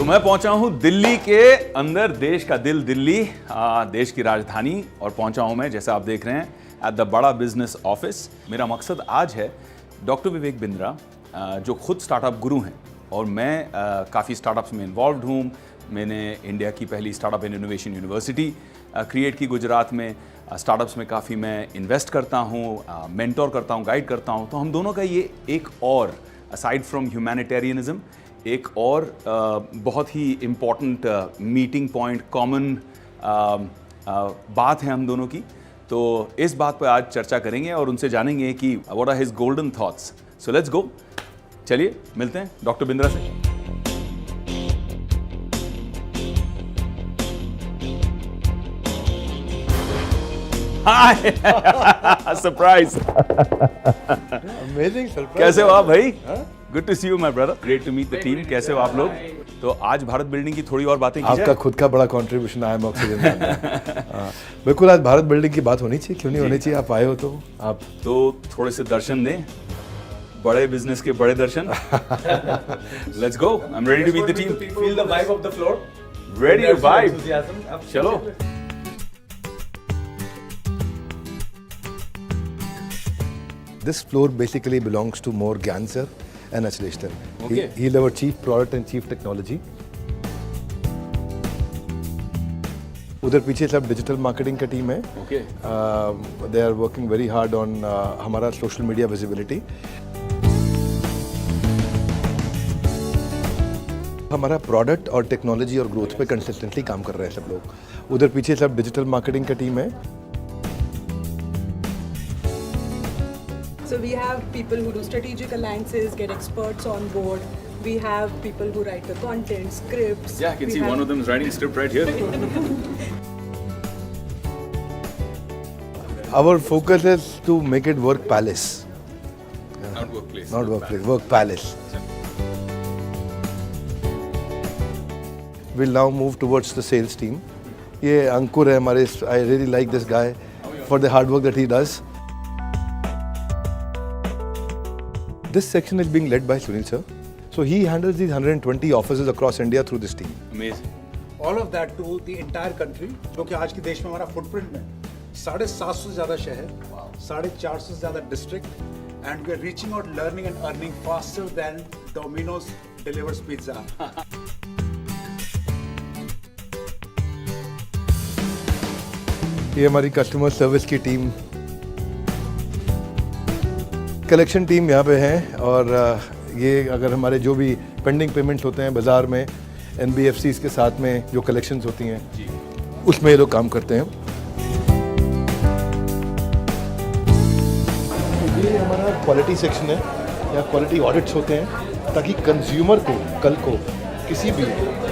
तो मैं पहुंचा हूं दिल्ली के अंदर, देश का दिल दिल्ली, देश की राजधानी, और पहुंचा हूं मैं, जैसा आप देख रहे हैं, एट द बड़ा बिजनेस ऑफिस। मेरा मकसद आज है डॉक्टर विवेक बिंद्रा, जो खुद स्टार्टअप गुरु हैं, और मैं काफ़ी स्टार्टअप्स में इन्वॉल्व हूँ। मैंने इंडिया की पहली startup and innovation university create की गुजरात में। स्टार्टअप्स में काफ़ी मैं इन्वेस्ट करता हूँ, मेंटोर करता हूँ, गाइड करता हूँ। तो हम दोनों का ये एक और, असाइड फ्रॉम ह्यूमैनिटेरियनिज्म, एक और बहुत ही इम्पॉर्टेंट मीटिंग पॉइंट, कॉमन बात है हम दोनों की। तो इस बात पर आज चर्चा करेंगे और उनसे जानेंगे कि what are his golden thoughts. So let's go, चलिए मिलते हैं डॉक्टर बिंद्रा से। Hi, surprise. Amazing surprise. कैसे हो आप भाई? Good to see you my brother, great to meet the team. कैसे हो आप लोग? तो आज भारत बिल्डिंग की थोड़ी और बातें की जाए। आपका खुद का बड़ा कंट्रीब्यूशन आया ऑक्सीजन। बिल्कुल, आज भारत बिल्डिंग की बात होनी चाहिए, क्यों नहीं होनी चाहिए? आप आए हो तो आप तो थोड़े से दर्शन दें, बड़े बिजनेस के बड़े दर्शन। Let's go, I am ready to meet the team. Feel the vibe of the floor. Ready to vibe. Enthusiasm. चलो। This floor basically belongs to more Gyan sir and Achlesh sir. Okay. He's our chief product and chief technology. उधर पीछे सब digital marketing का team है। Okay. They are working very hard on हमारा social media visibility. हमारा product और technology और growth पे कंसिस्टेंटली काम कर रहे हैं सब लोग। उधर पीछे सब डिजिटल मार्केटिंग का टीम है। So we have people who do strategic alliances, get experts on board. We have people who write the content, scripts. Yeah, I can We see have- one of them is writing a script right here. Our focus is to make it work palace, Not workplace. not workplace, work palace. We'll now move towards the sales team. ये अंकुर है हमारे, I really like this guy for the hard work that he does. This section is being led by Sunil sir. So he handles these 120 offices across India through this team. Amazing. All of that to the entire country. क्योंकि आज के देश में हमारा footprint में 750 से ज़्यादा शहर, 450 से ज़्यादा district, and we are reaching out, learning and earning faster than Domino's delivers pizza. ये हमारी कस्टमर सर्विस की टीम, कलेक्शन टीम यहाँ पे है। और ये अगर हमारे जो भी पेंडिंग पेमेंट्स होते हैं बाज़ार में, NBFCs के साथ में जो कलेक्शंस होती हैं, उसमें ये लोग काम करते हैं। ये हमारा क्वालिटी सेक्शन है, या क्वालिटी ऑडिट्स होते हैं, ताकि कंज्यूमर को कल को किसी भी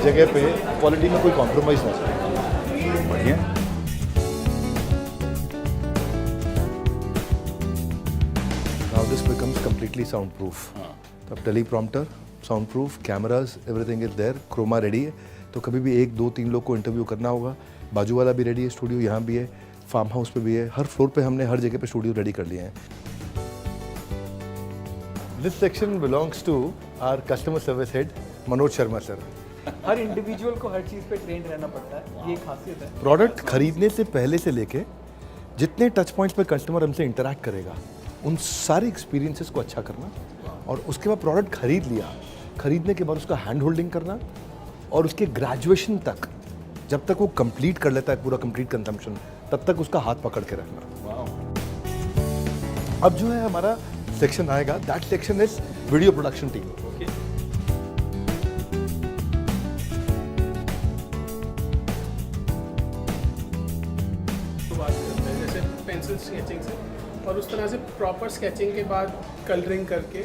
जगह पे क्वालिटी में कोई कॉम्प्रोमाइज़ ना हो। बढ़िया। Now this becomes completely soundproof. अब teleprompter, soundproof, cameras, everything is there, chroma ready है। तो कभी भी 1, 2, 3 लोग को इंटरव्यू करना होगा, बाजू वाला भी रेडी है, स्टूडियो यहाँ भी है, फार्म हाउस पे भी है, हर फ्लोर पे हमने हर जगह पे स्टूडियो रेडी कर लिए हैं। This section belongs to our customer service head, Manoj Sharma sir. Her individual को हर चीज़ पे ट्रेंड रहना पड़ता है, ये खासियत है। प्रोडक्ट खरीदने से पहले से लेके जितने टच पॉइंट्स पे कस्टमर हमसे इंटरैक्ट करेगा, उन सारे एक्सपीरियंसेस को अच्छा करना, और उसके बाद प्रोडक्ट खरीद लिया, खरीदने के बाद उसका हैंड होल्डिंग करना, और उसके ग्रेजुएशन तक, जब तक वो कंप्लीट कर लेता है पूरा कंप्लीट कंजम्पशन, तब तक उसका हाथ पकड़ के रखना। अब जो है हमारा सेक्शन आएगा, that section is video production team. जैसे पेंसिल स्केचिंग से, और उस तरह से प्रॉपर स्केचिंग के बाद कलरिंग करके,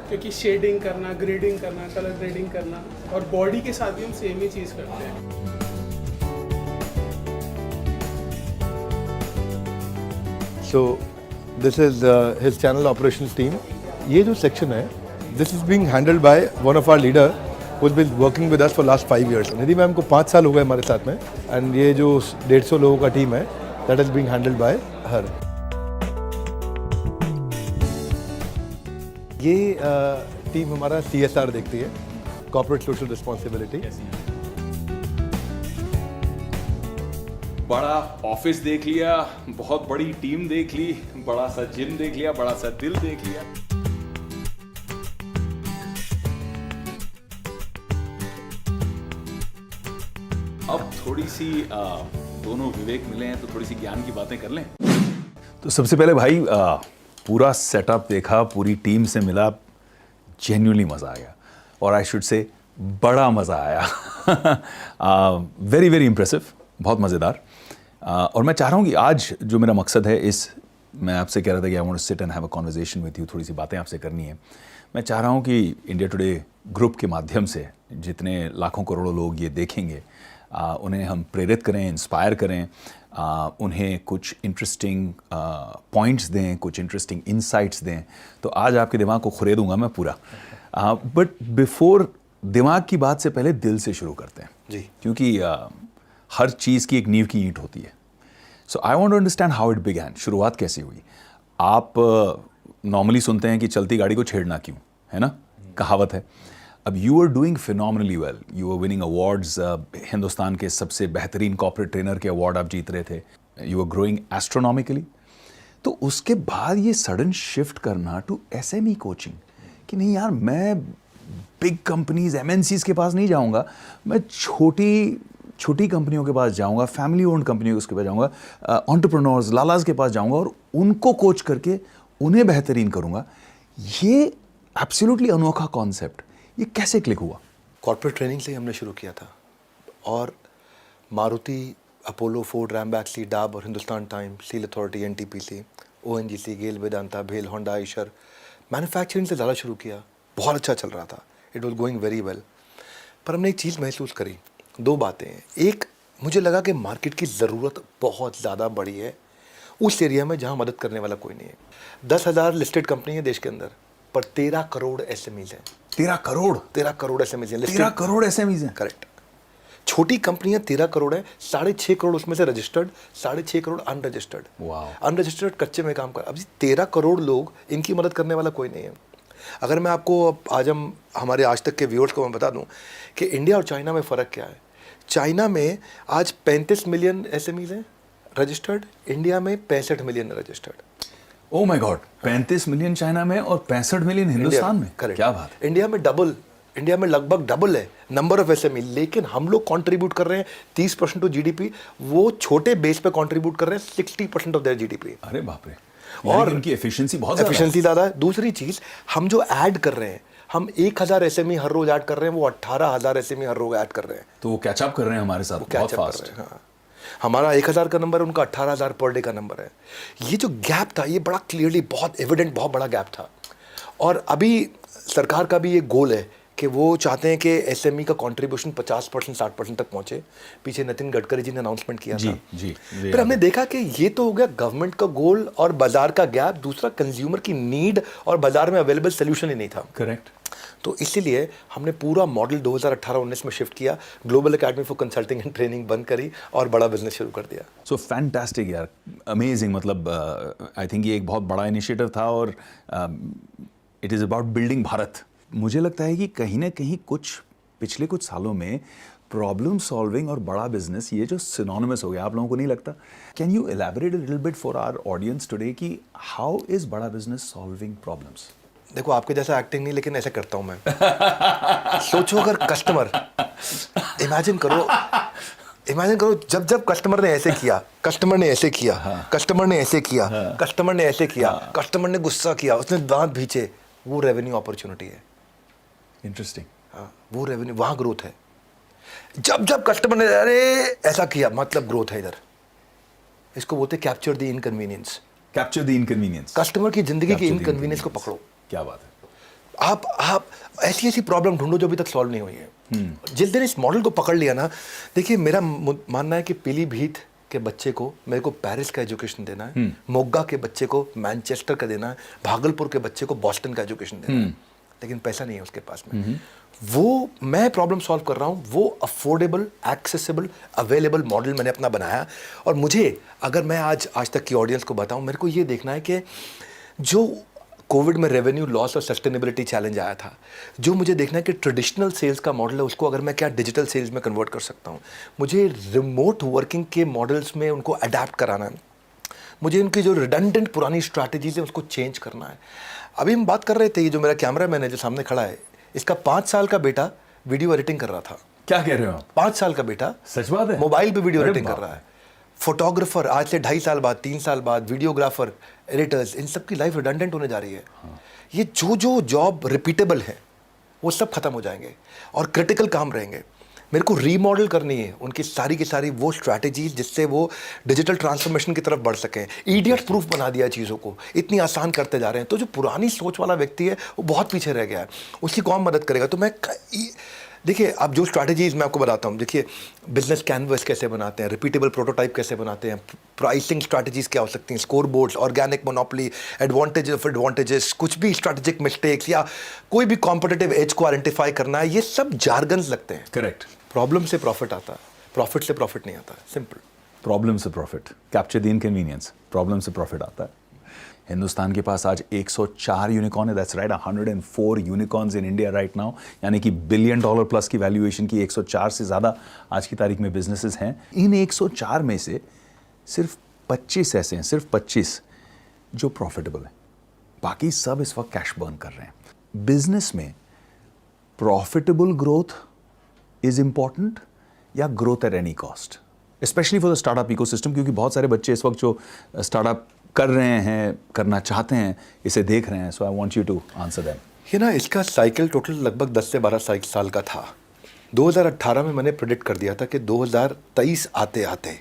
क्योंकि शेडिंग करना, ग्रेडिंग करना, कलर ग्रेडिंग करना, और बॉडी के साथ भी हम सेम ही चीज़ करते हैं। So this is his channel operations team. ये जो सेक्शन है, this is being handled by one of our leader who has been working with us for last 5 years। Nidhi ma'am को 5 साल हो गए हमारे साथ में, एंड ये जो 150 लोगों का टीम है, that is being handled bye हर। ये टीम हमारा CSR देखती है, कॉर्पोरेट सोशल रिस्पॉन्सिबिलिटी। बड़ा ऑफिस देख लिया, बहुत बड़ी टीम देख ली, बड़ा सा जिम देख लिया, बड़ा सा दिल देख लिया। अब थोड़ी सी दोनों विवेक मिले हैं तो थोड़ी सी ज्ञान की बातें कर लें। तो सबसे पहले भाई पूरा सेटअप देखा, पूरी टीम से मिला, जेन्युइनली मज़ा आ गया और आई शुड से बड़ा मज़ा आया। वेरी वेरी इम्प्रेसिव, बहुत मज़ेदार। और मैं चाह रहा हूँ कि आज जो मेरा मकसद है मैं आपसे कह रहा था कि I want to sit and have a conversation with you, थोड़ी सी बातें आपसे करनी है। मैं चाह रहा हूँ कि इंडिया टुडे ग्रुप के माध्यम से जितने लाखों करोड़ों लोग ये देखेंगे उन्हें हम प्रेरित करें, इंस्पायर करें, उन्हें कुछ इंटरेस्टिंग पॉइंट्स दें, कुछ इंटरेस्टिंग इंसाइट्स दें। तो आज आपके दिमाग को खुरेदूंगा मैं पूरा। बट बिफोर दिमाग की बात से पहले दिल से शुरू करते हैं जी, क्योंकि हर चीज़ की एक नींव की ईंट होती है। So I want to understand how it began, शुरुआत कैसी हुई। आप नॉर्मली सुनते हैं कि चलती गाड़ी को छेड़ना क्यों, है ना, कहावत है। अब you are doing phenomenally well, you are winning awards, Hindustan के सबसे बेहतरीन कॉर्पोरेट ट्रेनर के अवार्ड आप जीत रहे थे, यू आर ग्रोइंग एस्ट्रोनॉमिकली। तो उसके बाद ये सडन शिफ्ट करना टू SME कोचिंग कि नहीं यार, मैं बिग कंपनीज MNCs के पास नहीं जाऊंगा, मैं छोटी कंपनियों के पास जाऊंगा, फैमिली ओन्ड कंपनियों के पास जाऊंगा, एंटरप्रेन्योर्स लालाज के पास जाऊंगा और उनको कोच करके उन्हें बेहतरीन करूंगा। ये एब्सोल्युटली अनोखा कॉन्सेप्ट, ये कैसे क्लिक हुआ? कॉर्पोरेट ट्रेनिंग से ही हमने शुरू किया था और मारुति, अपोलो, फोर्ड, रैमबैक्सी, डाब और Hindustan time, steel authority, NTPC, ONGC, गेल वेदांता, भेल, होंडा, आइशर, मैन्युफैक्चरिंग से ज़्यादा शुरू किया। बहुत अच्छा चल रहा था, it was going very well. पर हमने एक चीज़ महसूस करी, दो बातें हैं। एक, मुझे लगा कि मार्केट की ज़रूरत बहुत ज़्यादा बड़ी है उस एरिया में जहाँ मदद करने वाला कोई नहीं है। 10,000 लिस्टेड कंपनी है देश के अंदर, पर 13 करोड़ SMEs हैं। 13 करोड़? 13 करोड़ SMEs हैं। 13 करोड़ SMEs हैं? करेक्ट। छोटी कंपनियां 13 करोड़ है, 6.5 करोड़ उसमें से रजिस्टर्ड, 6.5 करोड़ अनरजिस्टर्ड। अनरजिस्टर्ड कच्चे में काम कर। अब 13 करोड़ लोग, इनकी मदद करने वाला कोई नहीं है। अगर मैं आपको आज हमारे आज तक के व्यूअर्स को मैं बता दूं कि इंडिया और चाइना में फ़र्क क्या है। चाइना में आज 35 मिलियन SMEs हैं रजिस्टर्ड, इंडिया में 65 million registered. Oh my God, 35 million China में और 65 मिलियन हिंदुस्तान में। करेक्ट, क्या बात है। इंडिया में लगभग डबल है नंबर ऑफ SME, लेकिन हम लोग कंट्रीब्यूट कर रहे हैं 30% टू GDP, वो छोटे बेस पे कंट्रीब्यूट कर रहे हैं 60% ऑफ देयर GDP। अरे बाप रे। और इनकी एफिशिएंसी बहुत ज़्यादा है। दूसरी चीज़, हम जो ऐड कर रहे हैं, हम 1000 SME हर रोज ऐड कर रहे हैं, वो 18,000 SME हर रोज ऐड कर रहे हैं। तो वो कैचअप कर रहे हैं हमारे साथ बहुत फास्ट। हाँ, हमारा 1000 का नंबर है, उनका 18,000 पर डे का नंबर है। ये जो गैप था, ये बड़ा क्लियरली, बहुत एविडेंट, बहुत बड़ा गैप था। और अभी सरकार का भी ये गोल है कि वो चाहते हैं कि SME का कंट्रीब्यूशन 50% 60% तक पहुंचे। पीछे नितिन गडकरी जी ने अनाउंसमेंट किया था। जी। फिर हमने देखा कि ये तो हो गया गवर्नमेंट का गोल और बाजार का गैप, दूसरा कंज्यूमर की नीड और बाजार में अवेलेबल सोल्यूशन ही नहीं था। करेक्ट। तो इसीलिए हमने पूरा मॉडल 2018-19 में शिफ्ट किया, global academy for consulting and training बंद करी और बड़ा बिजनेस शुरू कर दिया। सो फैंटास्टिक यार, अमेजिंग। मतलब आई थिंक ये एक बहुत बड़ा इनिशिएटिव था और it is about building Bharat. मुझे लगता है कि कहीं ना कहीं पिछले कुछ सालों में प्रॉब्लम सॉल्विंग और बड़ा बिजनेस, ये जो सिनोनिमस हो गया, आप लोगों को नहीं लगता? Can you elaborate a little bit for our audience today कि हाउ इज बड़ा बिजनेस सॉल्विंग प्रॉब्लम्स? देखो, आपके जैसा एक्टिंग नहीं, लेकिन ऐसे करता हूं मैं। सोचो, अगर कस्टमर, इमेजिन करो जब कस्टमर ने ऐसे किया, कस्टमर ने ऐसे किया, कस्टमर ने ऐसे किया, कस्टमर ने ऐसे किया, कस्टमर ने गुस्सा किया, उसने दांत भींचे, वो रेवेन्यू अपॉर्चुनिटी है। इंटरेस्टिंग। हाँ, वो रेवेन्यू, वहाँ ग्रोथ है। जब कस्टमर ने अरे ऐसा किया, मतलब ग्रोथ है इधर। इसको बोलते capture the inconvenience. Capture the inconvenience. Customer की जिंदगी की इनकन्वीनियंस को पकड़ो। क्या बात है। आप ऐसी प्रॉब्लम ढूंढो जो अभी तक सॉल्व नहीं हुई है। जिस दिन इस मॉडल को पकड़ लिया ना, देखिए, मेरा मानना है कि पीलीभीत के बच्चे को मेरे को पेरिस का एजुकेशन देना है, मोगा के बच्चे को मैनचेस्टर का देना है, भागलपुर के बच्चे को बॉस्टन का एजुकेशन देना है, लेकिन पैसा नहीं है उसके पास में। वो मैं प्रॉब्लम सॉल्व कर रहा हूँ, वो अफोर्डेबल, एक्सेसिबल, अवेलेबल मॉडल मैंने अपना बनाया। और मुझे, अगर मैं आज तक की ऑडियंस को बताऊँ, मेरे को ये देखना है कि जो कोविड में रेवेन्यू लॉस और सस्टेनेबिलिटी चैलेंज आया था, जो मुझे देखना है कि ट्रेडिशनल सेल्स का मॉडल है उसको अगर मैं क्या डिजिटल सेल्स में कन्वर्ट कर सकता हूँ, मुझे रिमोट वर्किंग के मॉडल्स में उनको अडेप्ट कराना है, मुझे उनकी जो रिडंडेंट पुरानी स्ट्रैटेजीज है उसको चेंज करना है। अभी हम बात कर रहे थे, ये जो मेरा कैमरा मैन है जो सामने खड़ा है, इसका 5 साल का बेटा वीडियो एडिटिंग कर रहा था। क्या कह रहे हो आप? 5 साल का बेटा सच बात है? मोबाइल पे वीडियो अरे एडिटिंग कर बाप। रहा है। फोटोग्राफर आज से 2.5 साल बाद, 3 साल बाद, वीडियोग्राफर, एडिटर्स, इन सब की लाइफ रिडंडेंट होने जा रही है। ये जो जॉब रिपीटेबल है वो सब खत्म हो जाएंगे और क्रिटिकल काम रहेंगे। मेरे को रीमॉडल करनी है उनकी सारी की सारी वो स्ट्रैटेजीज जिससे वो डिजिटल ट्रांसफॉर्मेशन की तरफ बढ़ सकें। इडियट प्रूफ बना दिया चीज़ों को, इतनी आसान करते जा रहे हैं। तो जो पुरानी सोच वाला व्यक्ति है वो बहुत पीछे रह गया है, उसकी कौन मदद करेगा? तो मैं देखिए, अब जो स्ट्रैटेजीज मैं आपको बताता हूँ, देखिए बिजनेस कैनवस कैसे बनाते हैं, रिपीटेबल प्रोटोटाइप कैसे बनाते हैं, प्राइसिंग स्ट्रैटेजीज क्या हो सकती हैं, score boards, organic monopoly, advantage of advantages, कुछ भी स्ट्रैटेजिक मिस्टेक्स या कोई भी कॉम्पिटिटिव एज को आइडेंटिफाई करना है, ये सब जार्गन्स लगते हैं। करेक्ट। प्रॉब्लम से प्रॉफिट आता है, प्रॉफिट से प्रॉफिट नहीं आता, सिंपल। प्रॉब्लम से profit, capture the inconvenience, problem से प्रॉफिट आता है। हिंदुस्तान के पास आज 104 यूनिकॉर्न है, that's right, 104 unicorns in India right now, यानी कि $1 बिलियन प्लस की वैल्यूएशन की 104 से ज़्यादा आज की तारीख में बिजनेसेस हैं। इन 104 में से सिर्फ 25 ऐसे हैं, सिर्फ 25 जो प्रॉफिटेबल हैं, बाकी सब इस वक्त कैश बर्न कर रहे हैं। बिजनेस में प्रॉफिटेबल ग्रोथ इज इंपॉर्टेंट या growth at any cost, specially for the startup ecosystem, क्योंकि बहुत सारे बच्चे इस वक्त जो स्टार्टअप कर रहे हैं, करना चाहते हैं, इसे देख रहे हैं। So I want you to answer them. ये ना, इसका साइकिल टोटल लगभग 10 से 12 साल का था। 2018 में मैंने प्रेडिक्ट कर दिया था कि 2023 आते आते,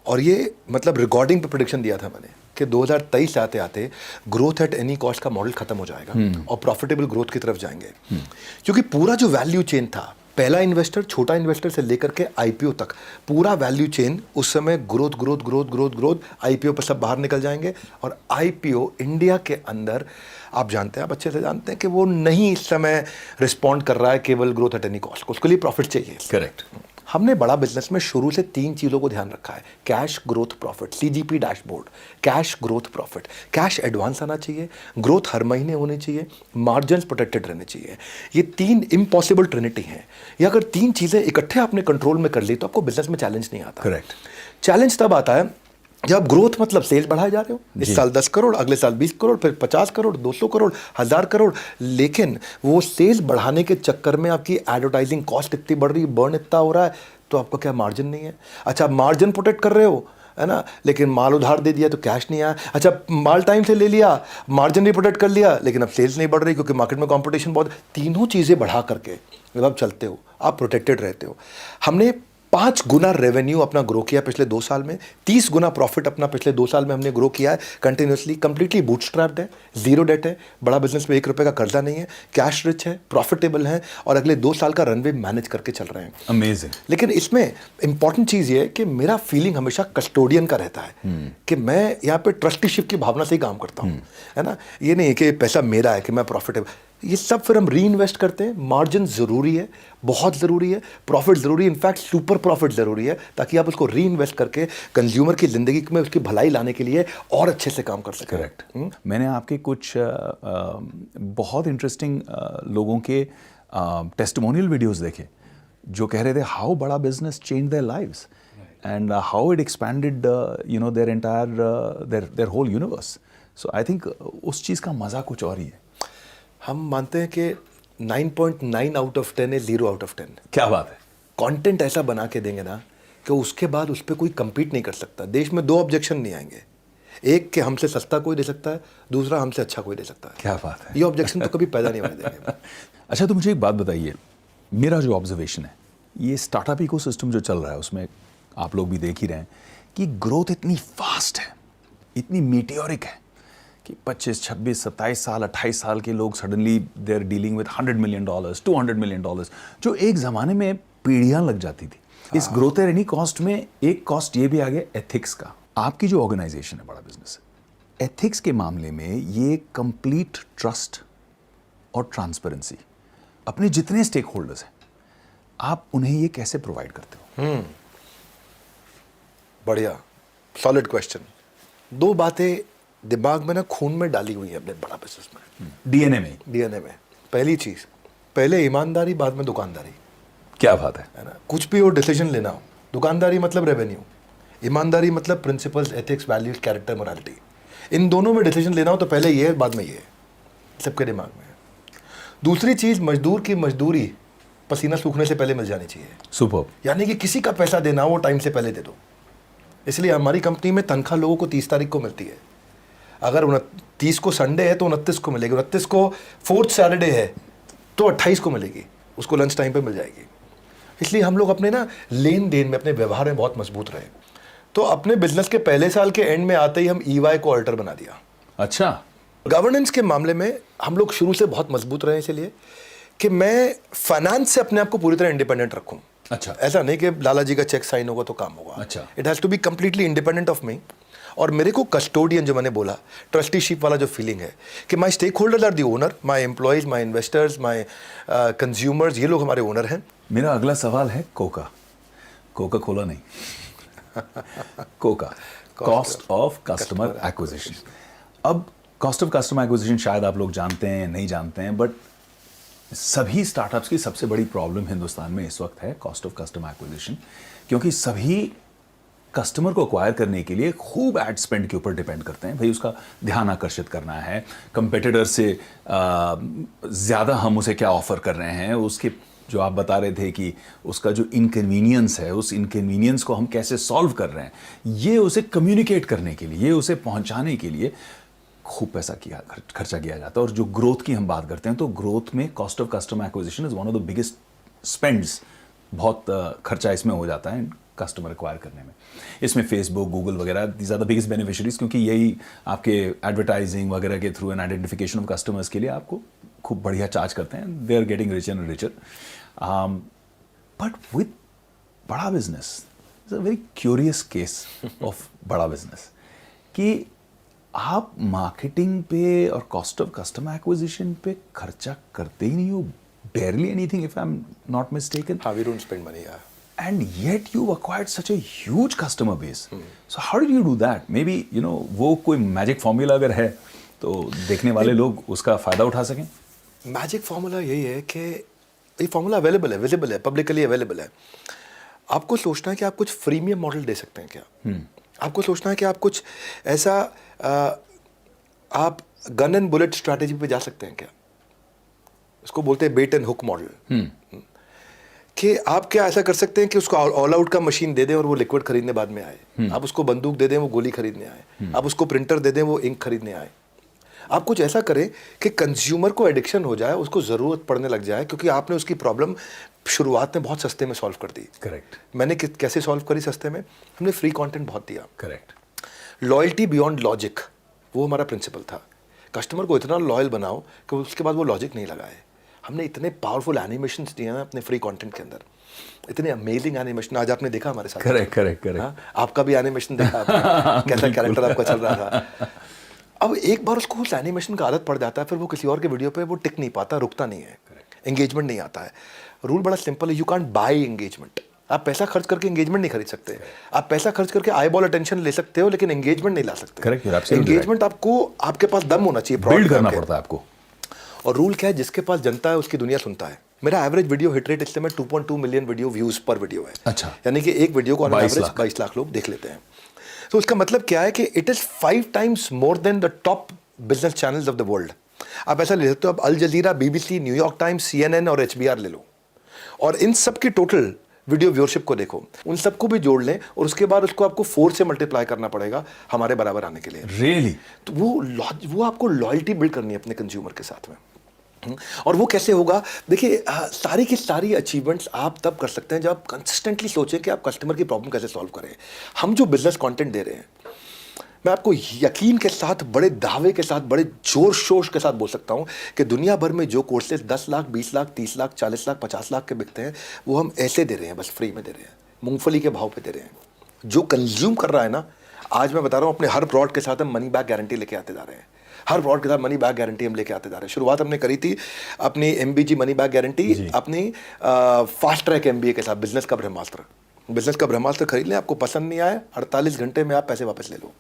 और ये मतलब रिकॉर्डिंग पे प्रेडिक्शन दिया था मैंने कि 2023 आते आते ग्रोथ एट एनी कॉस्ट का मॉडल खत्म हो जाएगा और प्रॉफिटेबल ग्रोथ की तरफ जाएंगे। क्योंकि पूरा जो वैल्यू चेन था, पहला इन्वेस्टर, छोटा इन्वेस्टर से लेकर के आईपीओ तक, पूरा वैल्यू चेन उस समय growth growth growth growth growth, IPO पर सब बाहर निकल जाएंगे। और आईपीओ इंडिया के अंदर आप जानते हैं, आप अच्छे से जानते हैं कि वो नहीं इस समय रिस्पॉन्ड कर रहा है केवल ग्रोथ एट एनी कॉस्ट को, उसके लिए प्रॉफिट चाहिए। करेक्ट। हमने बड़ा बिजनेस में शुरू से 3 चीज़ों को ध्यान रखा है: cash, growth, profit, CGP dashboard. Cash, growth, profit. Cash advance आना चाहिए, ग्रोथ हर महीने होनी चाहिए, मार्जिन्स प्रोटेक्टेड रहने चाहिए। ये 3 इम्पॉसिबल ट्रिनिटी हैं। ये अगर 3 चीज़ें इकट्ठे आपने कंट्रोल में कर ली तो आपको बिजनेस में चैलेंज नहीं आता। करेक्ट। चैलेंज तब आता है जब ग्रोथ मतलब सेल्स बढ़ाए जा रहे हो, इस साल 10 करोड़, अगले साल 20 करोड़, फिर 50 करोड़, 200 करोड़, 1000 करोड़, लेकिन वो सेल्स बढ़ाने के चक्कर में आपकी एडवर्टाइजिंग कॉस्ट इतनी बढ़ रही है, बर्न इतना हो रहा है, तो आपका क्या मार्जिन नहीं है। अच्छा, मार्जिन प्रोटेक्ट कर रहे हो, है ना, लेकिन माल उधार दे दिया तो कैश नहीं आया। अच्छा, माल टाइम से ले लिया, मार्जिन भी प्रोटेक्ट कर लिया, लेकिन अब सेल्स नहीं बढ़ रही क्योंकि मार्केट में कंपटीशन बहुत। तीनों चीज़ें बढ़ा करके जब आप चलते हो, आप प्रोटेक्टेड रहते हो। हमने 5 गुना रेवेन्यू अपना ग्रो किया पिछले 2 साल में, 30 गुना प्रॉफिट अपना पिछले 2 साल में हमने ग्रो किया है कंटिन्यूसली। कंप्लीटली बूटस्ट्रैप्ड है, जीरो डेट है, बड़ा बिजनेस में 1 रुपये का कर्जा नहीं है, कैश रिच है, प्रॉफिटेबल है और अगले 2 साल का रनवे मैनेज करके चल रहे हैं। अमेजिंग। लेकिन इसमें इंपॉर्टेंट चीज़ ये है कि मेरा फीलिंग हमेशा कस्टोडियन का रहता है कि मैं यहाँ पे ट्रस्टीशिप की भावना से ही काम करता हूँ, है ना। ये नहीं है कि पैसा मेरा है, कि मैं प्रॉफिटेबल, ये सब फिर हम री इन्वेस्ट करते हैं। मार्जिन ज़रूरी है, बहुत ज़रूरी है, प्रॉफिट ज़रूरी है, इनफैक्ट सुपर प्रॉफिट ज़रूरी है, ताकि आप उसको री इन्वेस्ट करके कंज्यूमर की ज़िंदगी में उसकी भलाई लाने के लिए और अच्छे से काम कर सकें। करेक्ट। मैंने आपके कुछ बहुत इंटरेस्टिंग लोगों के टेस्टिमोनियल वीडियोस देखे जो कह रहे थे हाउ बड़ा business change their lives and how it expanded their entire their whole universe. So I think उस चीज़ का मज़ा कुछ और ही है। हम मानते हैं कि 9.9 आउट ऑफ 10 है, 0 आउट ऑफ 10। क्या बात है। कंटेंट ऐसा बना के देंगे ना कि उसके बाद उस पर कोई compete नहीं कर सकता। देश में 2 ऑब्जेक्शन नहीं आएंगे, एक कि हमसे सस्ता कोई दे सकता है, दूसरा हमसे अच्छा कोई दे सकता है। क्या बात है। ये ऑब्जेक्शन तो कभी पैदा नहीं होने देंगे। अच्छा, तो मुझे एक बात बताइए, मेरा जो ऑब्जर्वेशन है, ये स्टार्टअप इकोसिस्टम जो चल रहा है उसमें आप लोग भी देख ही रहे हैं कि ग्रोथ इतनी फास्ट है, इतनी मीटियोरिक है कि 25, 26, 27 साल, 28 साल के लोग suddenly they are dealing with $100 million, $200 million, जो एक ज़माने में पीढ़ियाँ लग जाती थी। इस ग्रोथ एट एनी कॉस्ट में एक कॉस्ट ये भी आ गया एथिक्स का। आपकी जो ऑर्गेनाइजेशन है, बड़ा बिजनेस है, एथिक्स के मामले में ये कंप्लीट ट्रस्ट और ट्रांसपेरेंसी, अपने जितने स्टेक होल्डर्स हैं, आप उन्हें ये कैसे प्रोवाइड करते हो? बढ़िया, सॉलिड क्वेश्चन। 2 बातें दिमाग में ना खून में डाली हुई है अपने बड़ा बिजनेस में, डीएनए में। डीएनए में। पहली चीज़, पहले ईमानदारी, बाद में दुकानदारी, क्या बात है ना। कुछ भी हो डिसीजन लेना हो, दुकानदारी मतलब रेवेन्यू, ईमानदारी मतलब principles, ethics, values, character, morality. इन दोनों में डिसीजन लेना हो तो पहले ये है, बाद में ये है, सबके दिमाग में है। दूसरी चीज़, मजदूर की मजदूरी पसीना सूखने से पहले मिल जानी चाहिए। सुपर। यानी कि किसी का पैसा देना हो वो टाइम से पहले दे दो। इसलिए हमारी कंपनी में तनख्वाह लोगों को 30 तारीख को मिलती है। अगर 29 को संडे है तो 29 को मिलेगी, 29 को फोर्थ सैटरडे है तो 28 को मिलेगी, उसको लंच टाइम पे मिल जाएगी। इसलिए हम लोग अपने ना लेन देन में, अपने व्यवहार में बहुत मजबूत रहे। तो अपने बिजनेस के पहले साल के एंड में आते ही हम EY को ऑडिटर बना दिया। अच्छा। गवर्नेंस के मामले में हम लोग शुरू से बहुत मजबूत रहे, इसलिए कि मैं फाइनेंस से अपने आप को पूरी तरह इंडिपेंडेंट रखूं। अच्छा। ऐसा नहीं कि लाला जी का चेक साइन होगा तो काम होगा। अच्छा। It has to be completely independent of me. और मेरे को कस्टोडियन, जो मैंने बोला, ट्रस्टीशिप वाला जो फीलिंग है कि my stakeholder are the owner, my employees, my investors, my consumers, ये लोग हमारे ओनर हैं। मेरा अगला सवाल है कोका कोला नहीं coca, cost of customer acquisition. अब कॉस्ट ऑफ कस्टमर एक्विजिशन शायद आप लोग जानते हैं, नहीं जानते हैं, बट सभी स्टार्टअप्स की सबसे बड़ी प्रॉब्लम हिंदुस्तान में इस वक्त है कॉस्ट ऑफ कस्टमर एक्विजिशन, क्योंकि सभी कस्टमर को एक्वायर करने के लिए खूब एड स्पेंड के ऊपर डिपेंड करते हैं। भाई उसका ध्यान आकर्षित करना है, कंपेटिटर से ज़्यादा हम उसे क्या ऑफर कर रहे हैं, उसके जो आप बता रहे थे कि उसका जो इनकन्वीनियंस है, उस इनकन्वीनियंस को हम कैसे सॉल्व कर रहे हैं, ये उसे कम्युनिकेट करने के लिए, ये उसे पहुंचाने के लिए खूब पैसा खर्चा किया जाता है। और जो ग्रोथ की हम बात करते हैं तो ग्रोथ में cost of customer acquisition is one of the biggest spends. बहुत खर्चा इसमें हो जाता है कस्टमर एक्वायर करने में। इसमें फेसबुक, गूगल वगैरह these are the biggest beneficiaries, क्योंकि यही आपके एडवर्टाइजिंग वगैरह के through and identification of customers के लिए आपको खूब बढ़िया चार्ज करते हैं। They are getting richer and richer. But with Bada Business, it's a very curious case of Bada Business कि आप मार्केटिंग पे और कॉस्ट ऑफ कस्टमर एक्विजिशन पे खर्चा करते ही नहीं हो, barely anything if I'm not mistaken. हाँ, we don't spend money, yeah. And yet you've acquired such a huge customer base. So how did you do that? Maybe, you know, वो कोई magic formula अगर है तो देखने वाले लोग उसका फायदा उठा सकें। मैजिक फार्मूला यही है कि ये फार्मूला अवेलेबल है, विजिबल है, पब्लिकली अवेलेबल है। आपको सोचना है कि आप कुछ फ्रीमियम मॉडल दे सकते हैं क्या? आपको सोचना है कि आप कुछ ऐसा आप गन एंड बुलेट स्ट्रैटेजी पे जा सकते हैं क्या? इसको बोलते हैं बेट एंड हुक मॉडल। कि आप क्या ऐसा कर सकते हैं कि उसको ऑल आउट का मशीन दे दें और वो लिक्विड खरीदने बाद में आए। आप उसको बंदूक दे दें, वो गोली खरीदने आए। आप उसको प्रिंटर दे दें, वो इंक खरीदने आए। आप कुछ ऐसा करें कि कंज्यूमर को एडिक्शन हो जाए, उसको ज़रूरत पड़ने लग जाए, क्योंकि आपने उसकी प्रॉब्लम शुरुआत में बहुत सस्ते में सॉल्व कर दी। करेक्ट। मैंने कैसे सॉल्व करी सस्ते में? हमने फ्री कंटेंट बहुत दिया। करेक्ट। लॉयल्टी बियॉन्ड लॉजिक, वो हमारा प्रिंसिपल था। कस्टमर को इतना लॉयल बनाओ कि उसके बाद वो लॉजिक नहीं लगाए। हमने इतने पावरफुल एनिमेशंस दिए हैं अपने फ्री कंटेंट के अंदर, इतने अमेजिंग एनिमेशन। आज आपने देखा हमारे साथ। करेक्ट। हाँ, आपका भी एनिमेशन देखा आपने, कैसा कैरेक्टर आपका चल रहा था। अब एक बार उसको उस एनिमेशन का आदत पड़ जाता है, फिर वो किसी और के वीडियो पे वो टिक नहीं पाता, रुकता नहीं है, एंगेजमेंट नहीं आता है। रूल बड़ा सिंपल है, यू कांट बाय एंगेजमेंट। आप पैसा खर्च करके एंगेजमेंट नहीं खरीद सकते। आप पैसा खर्च करके आई बॉल अटेंशन ले सकते हो, लेकिन एंगेजमेंट नहीं ला सकते। करेक्ट। एंगेजमेंट आपको, आपके पास दम होना चाहिए, बिल्ड करना पड़ता है आपको। और रूल क्या है, जिसके पास जनता है उसकी दुनिया सुनता है। मेरा एवरेज वीडियो हिट रेट इस समय 2.2 मिलियन वीडियो व्यूज पर वीडियो है। अच्छा। यानी कि एक वीडियो को 22 लाख लोग देख लेते हैं। तो इसका मतलब क्या है कि it is 5 times more than the top business channels of the world. आप ऐसा ले सकते हो, आप अल जजीरा, BBC, न्यूयॉर्क टाइम्स, CNN और HBR ले लो, और इन सब की टोटल वीडियो व्यूअरशिप को देखो, उन सबको भी जोड़ लें, और उसके बाद उसको आपको 4 से मल्टीप्लाई करना पड़ेगा हमारे बराबर आने के लिए। रियली? तो वो आपको लॉयल्टी बिल्ड करनी है अपने कंज्यूमर के साथ में। और वो कैसे होगा? देखिए, सारी की सारी अचीवमेंट्स आप तब कर सकते हैं जब आप कंसिस्टेंटली सोचें कि आप कस्टमर की प्रॉब्लम कैसे सॉल्व करें। हम जो बिजनेस कंटेंट दे रहे हैं, मैं आपको यकीन के साथ, बड़े दावे के साथ, बड़े जोर शोर के साथ बोल सकता हूं कि दुनिया भर में जो कोर्सेज 10 लाख, 20 लाख, 30 लाख, 40 लाख, 50 लाख के बिकते हैं, वो हम ऐसे दे रहे हैं, बस फ्री में दे रहे हैं, मूंगफली के भाव पे दे रहे हैं। जो कंज्यूम कर रहा है ना, आज मैं बता रहा हूँ, अपने हर प्रोडक्ट के साथ हम मनी बैक गारंटी लेके आते जा रहे हैं। हर प्रोडक्ट के साथ मनी बैक गारंटी हम लेके आते जा रहे हैं। शुरुआत हमने करी थी अपनी MBG मनी बैक गारंटी अपनी फास्ट ट्रैक MBA के साथ, बिजनेस का ब्रह्मास्त्र। बिजनेस का ब्रह्मास्त्र खरीद लें, आपको पसंद नहीं आए 48 घंटे में आप पैसे वापस ले लो।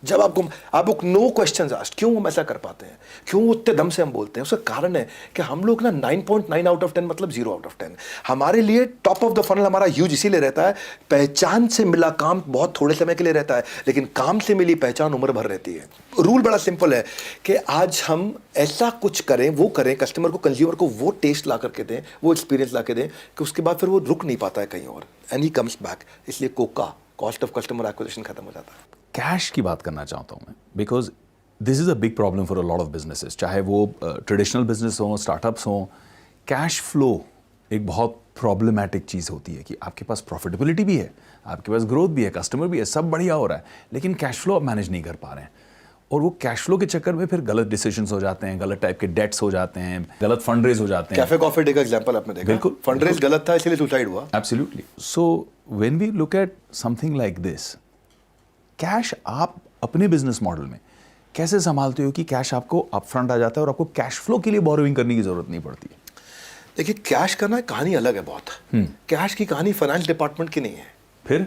जब आप नो क्वेश्चंस आस्क्ड, क्यों हम ऐसा कर पाते हैं, क्यों उतने दम से हम बोलते हैं, उसका कारण है कि हम लोग ना 9.9 आउट ऑफ 10 मतलब 0 आउट ऑफ 10। हमारे लिए टॉप ऑफ द फनल हमारा ह्यूज इसीलिए रहता है, पहचान से मिला काम बहुत थोड़े समय के लिए रहता है, लेकिन काम से मिली पहचान उम्र भर रहती है। रूल बड़ा सिंपल है कि आज हम ऐसा कुछ करें, वो करें, कस्टमर को, कंज्यूमर को वो टेस्ट ला करके दें, वो एक्सपीरियंस ला के दें कि उसके बाद फिर वो रुक नहीं पाता है कहीं और, एंड ही कम्स बैक। इसलिए Coca, cost of customer acquisition खत्म हो जाता है। कैश की बात करना चाहता हूँ मैं, because this is a big problem for a lot of businesses, चाहे वो ट्रेडिशनल बिजनेस हो, स्टार्टअप्स हों। कैश फ्लो एक बहुत प्रॉब्लमैटिक चीज़ होती है कि आपके पास प्रॉफिटेबिलिटी भी है, आपके पास ग्रोथ भी है, कस्टमर भी है, सब बढ़िया हो रहा है, लेकिन कैश फ्लो आप मैनेज नहीं कर पा रहे हैं। और वो कैश फ्लो के चक्कर में फिर गलत डिसीजंस हो जाते हैं, गलत टाइप के डेट्स हो जाते हैं, गलत फंड रेज हो जाते हैं। कैफे कॉफी डे का एग्जांपल आपने देखा, बिल्कुल, फंड रेज गलत था इसलिए सुसाइड हुआ। Absolutely. So when we look at something like this, cash आप अपने बिजनेस मॉडल में कैसे संभालते हो कि कैश आपको अपफ्रंट आ जाता है और आपको कैश फ्लो के लिए बोरोइंग करने की जरूरत नहीं पड़ती है? देखिए, कैश करना कहानी अलग है बहुत। कैश की कहानी फाइनेंस डिपार्टमेंट की नहीं है। फिर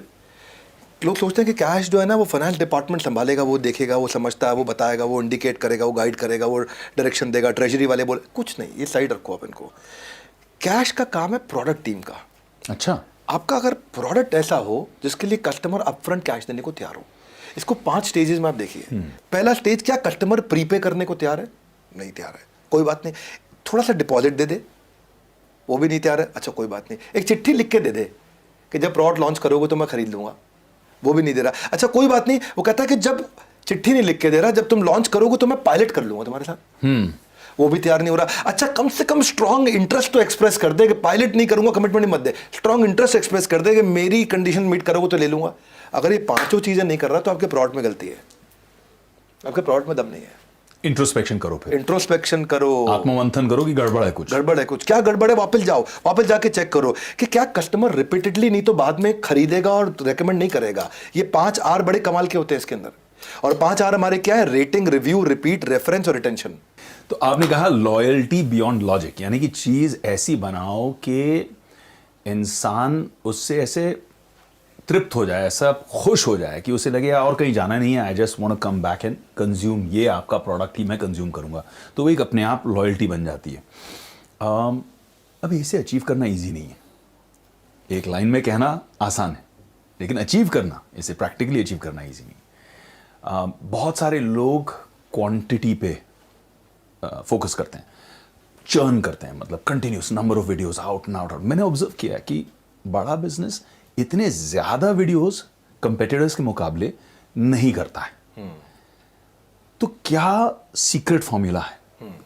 लोग सोचते हैं कि कैश जो है ना वो फाइनेंस डिपार्टमेंट संभालेगा, वो देखेगा, वो समझता है, वो बताएगा, वो इंडिकेट करेगा, वो गाइड करेगा, वो डायरेक्शन देगा, ट्रेजरी वाले बोले कुछ नहीं, ये साइड रखो आप इनको। कैश का काम है प्रोडक्ट टीम का। अच्छा, आपका अगर प्रोडक्ट ऐसा हो जिसके लिए कस्टमर अपफ्रंट कैश देने को तैयार हो, इसको 5 स्टेजेस में आप देखिए। पहला स्टेज, क्या कस्टमर प्रीपे करने को तैयार है? नहीं तैयार है, कोई बात नहीं। थोड़ा सा डिपॉजिट दे दे, वो भी नहीं तैयार है, अच्छा कोई बात नहीं। एक चिट्ठी लिख के दे दे कि जब प्रोडक्ट लॉन्च करोगे तो मैं खरीद लूंगा, वो भी नहीं दे रहा, अच्छा कोई बात नहीं। वो कहता है कि जब चिट्ठी नहीं लिख के दे रहा, जब तुम लॉन्च करोगे तो मैं पायलट कर लूंगा तुम्हारे साथ, वो भी तैयार नहीं हो रहा। अच्छा कम से कम स्ट्रॉन्ग इंटरेस्ट तो एक्सप्रेस कर दे कि पायलट नहीं करूंगा, कमिटमेंट मत दे, स्ट्रॉन्ग इंटरेस्ट एक्सप्रेस कर दे कि मेरी कंडीशन मीट करोगे तो ले लूंगा। अगर ये 5 चीजें नहीं कर रहा तो आपके प्रोडक्ट में गलती है, आपके प्रोडक्ट में दम नहीं है। इंट्रोस्पेक्शन करो, फिर इंट्रोस्पेक्शन करो, आत्ममंथन करो कि गड़बड़ है कुछ, गड़बड़ है कुछ, क्या गड़बड़ है, वापस जाओ, वापस जाके चेक करो कि क्या कस्टमर रिपीटेडली नहीं तो बाद में खरीदेगा और रेकमेंड नहीं करेगा। ये 5 आर बड़े कमाल के होते हैं इसके अंदर, और 5 आर हमारे क्या है? रेटिंग, रिव्यू, रिपीट, रेफरेंस और रिटेंशन। तो आपने कहा लॉयल्टी बियॉन्ड लॉजिक, यानी कि चीज ऐसी बनाओ कि इंसान उससे ऐसे तृप्त हो जाए, ऐसा खुश हो जाए कि उसे लगे और कहीं जाना नहीं है, I just want to come back and consume ये आपका प्रोडक्ट ही मैं कंज्यूम करूंगा। तो वो एक अपने आप लॉयल्टी बन जाती है। अब इसे अचीव करना इजी नहीं है, एक लाइन में कहना आसान है, लेकिन अचीव करना, इसे प्रैक्टिकली अचीव करना इजी नहीं। बहुत सारे लोग क्वांटिटी पे फोकस करते हैं, चर्न करते हैं, मतलब continuous number of videos out and out. मैंने ऑब्जर्व किया कि बड़ा बिजनेस इतने ज्यादा वीडियोस कंपेटिटर्स के मुकाबले नहीं करता है। तो क्या सीक्रेट फॉर्मूला है?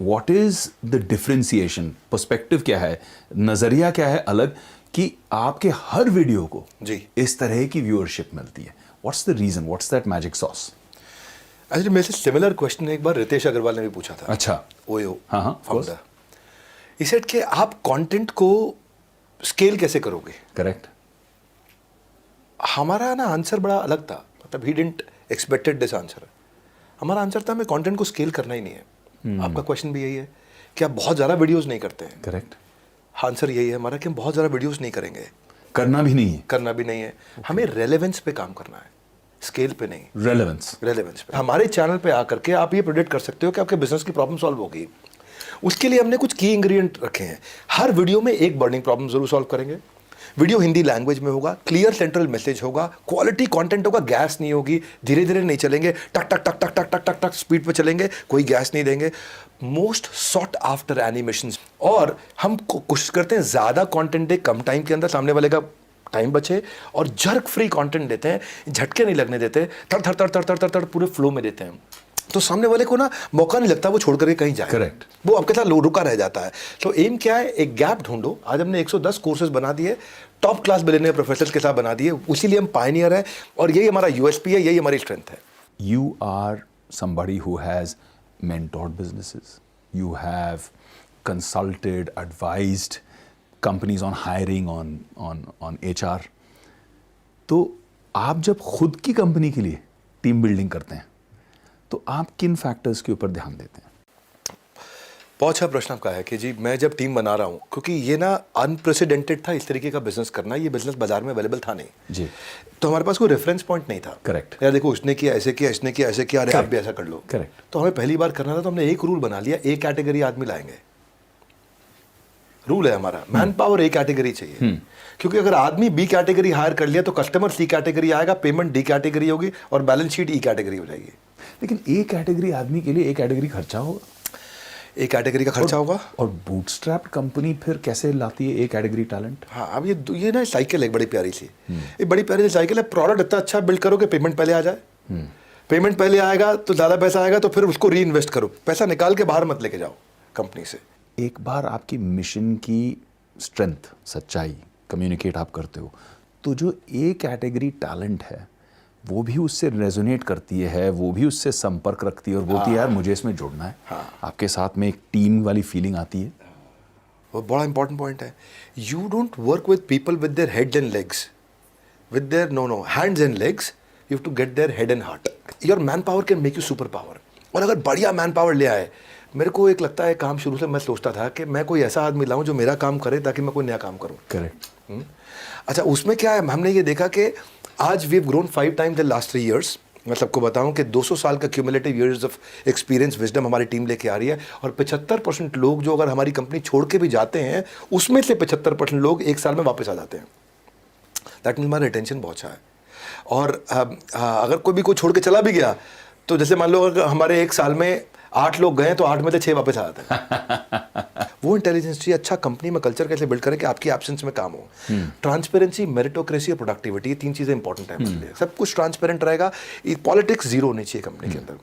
What is the differentiation? Perspective क्या है, नजरिया क्या है अलग, कि आपके हर वीडियो को जी इस तरह की व्यूअरशिप मिलती है? What's the reason, what's that magic sauce? Actually मेरे से सिमिलर क्वेश्चन एक बार रितेश अग्रवाल ने भी पूछा था। अच्छा, ओयो हाँ, फाउंडर। ही सेड कि आप कंटेंट को स्केल कैसे करोगे? करेक्ट। हमारा ना आंसर बड़ा अलग था, मतलब he didn't expected this answer. हमारा आंसर था, हमें कंटेंट को स्केल करना ही नहीं है। आपका क्वेश्चन भी यही है कि आप बहुत ज़्यादा वीडियोस नहीं करते हैं। करेक्ट। आंसर यही है हमारा कि हम बहुत ज़्यादा वीडियोस नहीं करेंगे, करना भी नहीं है, करना भी नहीं है। हमें रेलेवेंस पे काम करना है, स्केल पे नहीं। रेलेवेंस पे हमारे चैनल पे आकर के आप ये प्रेडिक्ट कर सकते हो कि आपके बिजनेस की प्रॉब्लम सॉल्व होगी। उसके लिए हमने कुछ की इंग्रेडिएंट रखे हैं। हर वीडियो में एक बर्निंग प्रॉब्लम जरूर सॉल्व करेंगे। वीडियो हिंदी लैंग्वेज में होगा, क्लियर सेंट्रल मैसेज होगा, क्वालिटी कंटेंट होगा, गैस नहीं होगी, धीरे धीरे नहीं चलेंगे, टक टक टक टक टक टक टक टक स्पीड पे चलेंगे, कोई गैस नहीं देंगे। मोस्ट सॉट आफ्टर एनिमेशंस, और हम कोशिश करते हैं ज़्यादा कंटेंट दे कम टाइम के अंदर, सामने वाले का टाइम बचे, और जर्क फ्री कंटेंट देते हैं, झटके नहीं लगने देते, थर थर थर थर थर थर थर पूरे फ्लो में देते हैं। तो सामने वाले को ना मौका नहीं लगता वो छोड़ करके कहीं जाए। करेक्ट। वो आपके साथ रुका रह जाता है। तो एम क्या है? एक गैप ढूंढो। आज हमने 110 कोर्सेज बना दिए, टॉप क्लास बिलियनियर प्रोफेसर्स के साथ बना दिए, उसीलिए हम पायनियर है, और यही हमारा यूएसपी है, यही हमारी स्ट्रेंथ है। You are somebody who has mentored businesses. You have consulted, advised companies on hiring, on HR. तो आप जब खुद की कंपनी के लिए टीम बिल्डिंग करते हैं तो आप किन फैक्टर्स के ऊपर ध्यान देते हैं? बहुत अच्छा प्रश्न आपका है कि जी मैं जब टीम बना रहा हूँ, क्योंकि ये ना अनप्रेसिडेंटेड था इस तरीके का बिजनेस करना, ये बिजनेस बाजार में अवेलेबल था नहीं जी। तो हमारे पास कोई रेफरेंस पॉइंट नहीं था। Correct. यार देखो उसने किया ऐसे किया, इसने किया ऐसे किया, अरे आप भी ऐसा कर लो। Correct. तो हमें पहली बार करना था तो हमने एक रूल बना लिया, ए कैटेगरी आदमी लाएंगे। रूल है हमारा, मैन पावर ए कैटेगरी चाहिए, क्योंकि अगर आदमी बी कैटेगरी हायर कर लिया तो कस्टमर सी कैटेगरी आएगा, पेमेंट डी कैटेगरी होगी और बैलेंस शीट ई कैटेगरी हो जाएगी। लेकिन ए कैटेगरी आदमी के लिए ए कैटेगरी खर्चा होगा, ए कैटेगरी का खर्चा होगा। और बूटस्ट्रैप कंपनी फिर कैसे लाती है ए कैटेगरी टैलेंट? हाँ, अब ये ना साइकिल है बड़ी प्यारी सी, ये बड़ी प्यारी सी साइकिल है। प्रोडक्ट इतना अच्छा बिल्ड करो कि पेमेंट पहले आ जाए, पेमेंट पहले आएगा तो ज़्यादा पैसा आएगा, तो फिर उसको री इन्वेस्ट करो, पैसा निकाल के बाहर मत लेके जाओ कंपनी से। एक बार आपकी मिशन की स्ट्रेंथ, सच्चाई कम्युनिकेट आप करते हो तो जो ए कैटेगरी टैलेंट है वो भी उससे रेजोनेट करती है, वो भी उससे संपर्क रखती है और बोलती है यार मुझे इसमें जुड़ना है। आपके साथ में एक टीम वाली फीलिंग आती है। वो बड़ा इंपॉर्टेंट पॉइंट है। You don't work with people with their head and legs, with their no hands and legs, you have to get their head and heart. Your man power can make you super power. और अगर बढ़िया man power ले आए, मेरे को एक लगता है काम शुरू से मैं सोचता था कि मैं कोई ऐसा आदमी लाऊं जो मेरा काम करे ताकि मैं कोई नया काम करूं। करेक्ट। अच्छा, उसमें क्या है, हमने ये देखा कि आज we have grown 5 times in last 3 years। मैं सबको बताऊं कि 200 साल का cumulative years of experience wisdom हमारी टीम लेके आ रही है, और 75% लोग जो अगर हमारी कंपनी छोड़ के भी जाते हैं उसमें से 75% लोग 1 साल में वापस आ जाते हैं। दैट मीन्स हमारा रिटेंशन बहुत अच्छा है। और अगर कोई छोड़ के चला भी गया तो जैसे मान लो अगर हमारे 1 साल में 8 लोग गए तो 8 में से 6 वापस आ जाते हैं। वो इंटेलिजेंस चाहिए। अच्छा कंपनी में कल्चर कैसे बिल्ड करें कि आपकी एब्सेंस में काम हो। ट्रांसपेरेंसी, मेरिटोक्रेसी और प्रोडक्टिविटी, ये 3 चीज़ें इंपॉर्टेंट है हमारे लिए। सब कुछ ट्रांसपेरेंट रहेगा, पॉलिटिक्स जीरो होनी चाहिए कंपनी के अंदर।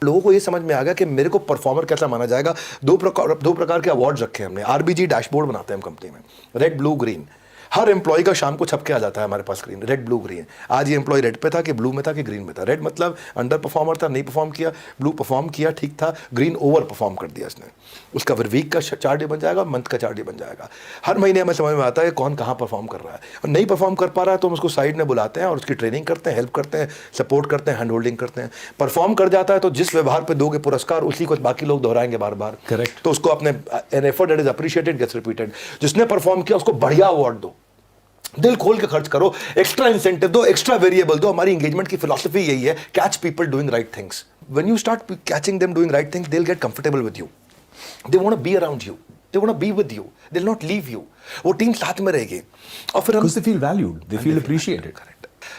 लोगों को ये समझ में आ गया कि मेरे को परफॉर्मर कैसा माना जाएगा। दो प्रकार के अवार्ड्स रखे हैं हमने। आरबीजी डैशबोर्ड बनाते हैं हम कंपनी में, रेड ब्लू ग्रीन। हर एम्प्लॉय का शाम को छप के आ जाता है हमारे पास स्क्रीन, रेड ब्लू ग्रीन। आज ये एम्प्लॉय रेड पे था कि ब्लू में था कि ग्रीन में था। रेड मतलब अंडर परफॉर्मर था, नहीं परफॉर्म किया। ब्लू परफॉर्म किया, ठीक था। ग्रीन ओवर परफॉर्म कर दिया इसने। उसका फिर वीक का चार्ट बन जाएगा, मंथ का चार्ट बन जाएगा। हर महीने हमें समझ में आता है कौन कहाँ परफॉर्म कर रहा है। और नहीं परफॉर्म कर पा रहा है तो हम उसको साइड में बुलाते हैं और उसकी ट्रेनिंग करते हैं, हेल्प करते हैं, सपोर्ट करते हैं, हैंड होल्डिंग करते हैं। परफॉर्म कर जाता है तो जिस व्यवहार पर दोगे पुरस्कार उसी को बाकी लोग दोहराएंगे बार बार। करेक्ट। तो उसको अपने an effort that is appreciated gets repeated. जिसने परफॉर्म किया उसको बढ़िया अवार्ड दो, दिल खोल के खर्च करो, एक्स्ट्रा इंसेंटिव दो, एक्स्ट्रा वेरिएबल दो। हमारी एंगेजमेंट की फिलॉसफी यही है, catch people doing right things. When you start catching them doing right things, they will get comfortable with you, they want to be around you, they want to be with you, they will not leave you. वो team साथ में रहेगी और फिर हम Because they feel valued, they feel appreciated. Correct.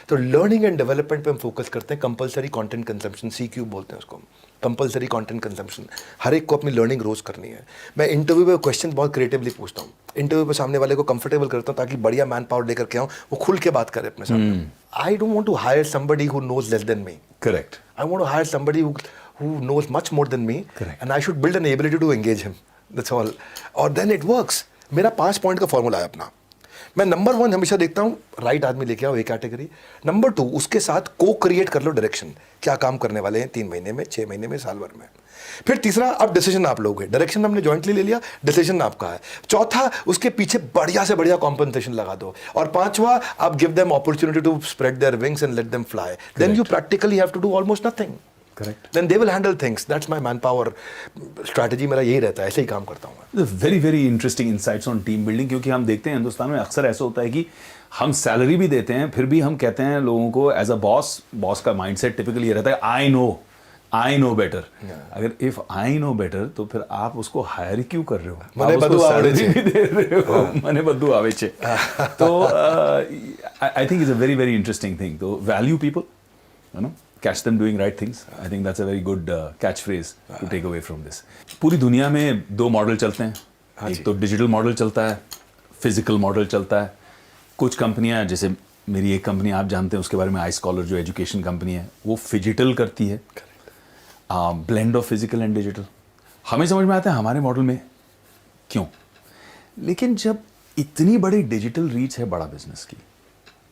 तो learning and development पे हम फोकस करते हैं। कंपलसरी कंटेंट कंजम्पशन, CQ बोलते हैं उसको, कंपलसरी कंटेंट कंजम्पशन। हर एक को अपनी लर्निंग रोज करनी है। मैं इंटरव्यू में क्वेश्चन बहुत क्रिएटिवली पूछता हूँ। इंटरव्यू पे सामने वाले को कंफर्टेबल करता हूँ ताकि बढ़िया मैन पावर लेकर के आऊँ, वो खुल के बात करे अपने सामने। I don't want to hire somebody who knows less than me. Correct. I want to hire somebody who knows much more than me. Correct. And I should build an ability to engage him. That's all. और then it works. मेरा 5 point का formula है अपना। मैं number 1 हमेशा देखता हूँ, right आदमी लेके आओ, एक कैटेगरी। नंबर 2, उसके साथ को क्रिएट कर लो डायरेक्शन, क्या काम करने वाले हैं 3 महीने में, 6 महीने में, साल भर में। फिर तीसरा, अब डिसीजन आप लोगे, डायरेक्शन हमने जॉइंटली ले लिया, डिसीजन आपका है। चौथा, उसके पीछे बढ़िया से बढ़िया कॉम्पनसेशन लगा दो। और पांचवा, आप give them opportunity to spread their wings and let them fly. Then you practically have to do almost nothing. Correct. Then they will handle things. That's my manpower strategy. मेरा यही रहता है, ऐसे ही काम करता हूँ मैं। Very very interesting insights on team building, क्योंकि हम देखते हैं हिंदुस्तान में अक्सर ऐसा होता है कि हम सैलरी भी देते हैं फिर भी हम कहते हैं लोगों को एज अ बॉस का माइंडसेट टिपिकली ये रहता है आई नो बेटर। अगर इफ आई नो बेटर तो फिर आप उसको हायर क्यों कर रहे हो? मने आप उसको बद्दू आवे salary भी दे रहे हो, मने बद्दू आवे छे। तो I think is a very very interesting thing. तो value people, you know, catch them doing right things. I think that's a very good catchphrase to take away from this. पूरी दुनिया में 2 मॉडल चलते हैं, एक तो डिजिटल मॉडल चलता है, फिजिकल मॉडल चलता है। कुछ कंपनियां, जैसे मेरी एक कंपनी आप जानते हैं उसके बारे में, iScholar जो एजुकेशन कंपनी है, वो फिजिटल करती है, blend of physical and digital. हमें समझ में आता है हमारे मॉडल में क्यों, लेकिन जब इतनी बड़ी डिजिटल रीच है बड़ा बिजनेस की,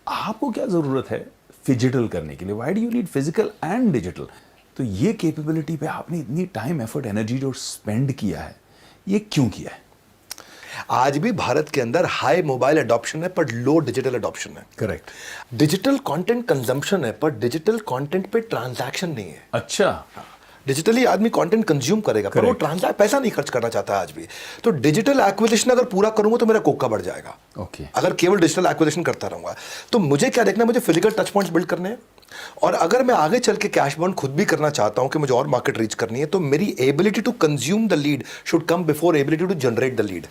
आपको क्या ज़रूरत है फिजिटल करने के लिए? Why do you need physical and digital? तो ये कैपेबिलिटी पे आपने इतनी टाइम, एफर्ट, एनर्जी जो स्पेंड किया है, ये क्यों किया है? आज भी भारत के अंदर हाई मोबाइल अडॉप्शन है पर लो डिजिटल अडॉप्शन है। करेक्ट। डिजिटल कंटेंट कंजम्पशन है पर डिजिटल कंटेंट पे ट्रांजैक्शन नहीं है। अच्छा। डिजिटली आदमी कंटेंट कंज्यूम करेगा पर वो ट्रांसैक्ट पैसा नहीं खर्च करना चाहता आज भी। तो डिजिटल एक्विजिशन अगर पूरा करूंगा तो मेरा कोका बढ़ जाएगा। ओके। अगर केवल डिजिटल एक्विजिशन करता रहूंगा तो मुझे क्या देखना है, मुझे फिजिकल टच पॉइंट्स बिल्ड करने हैं। और अगर मैं आगे चल के कैश बर्न खुद भी करना चाहता हूं कि मुझे और मार्केट रीच करनी है, तो मेरी ability to consume the lead should come before ability to generate the lead.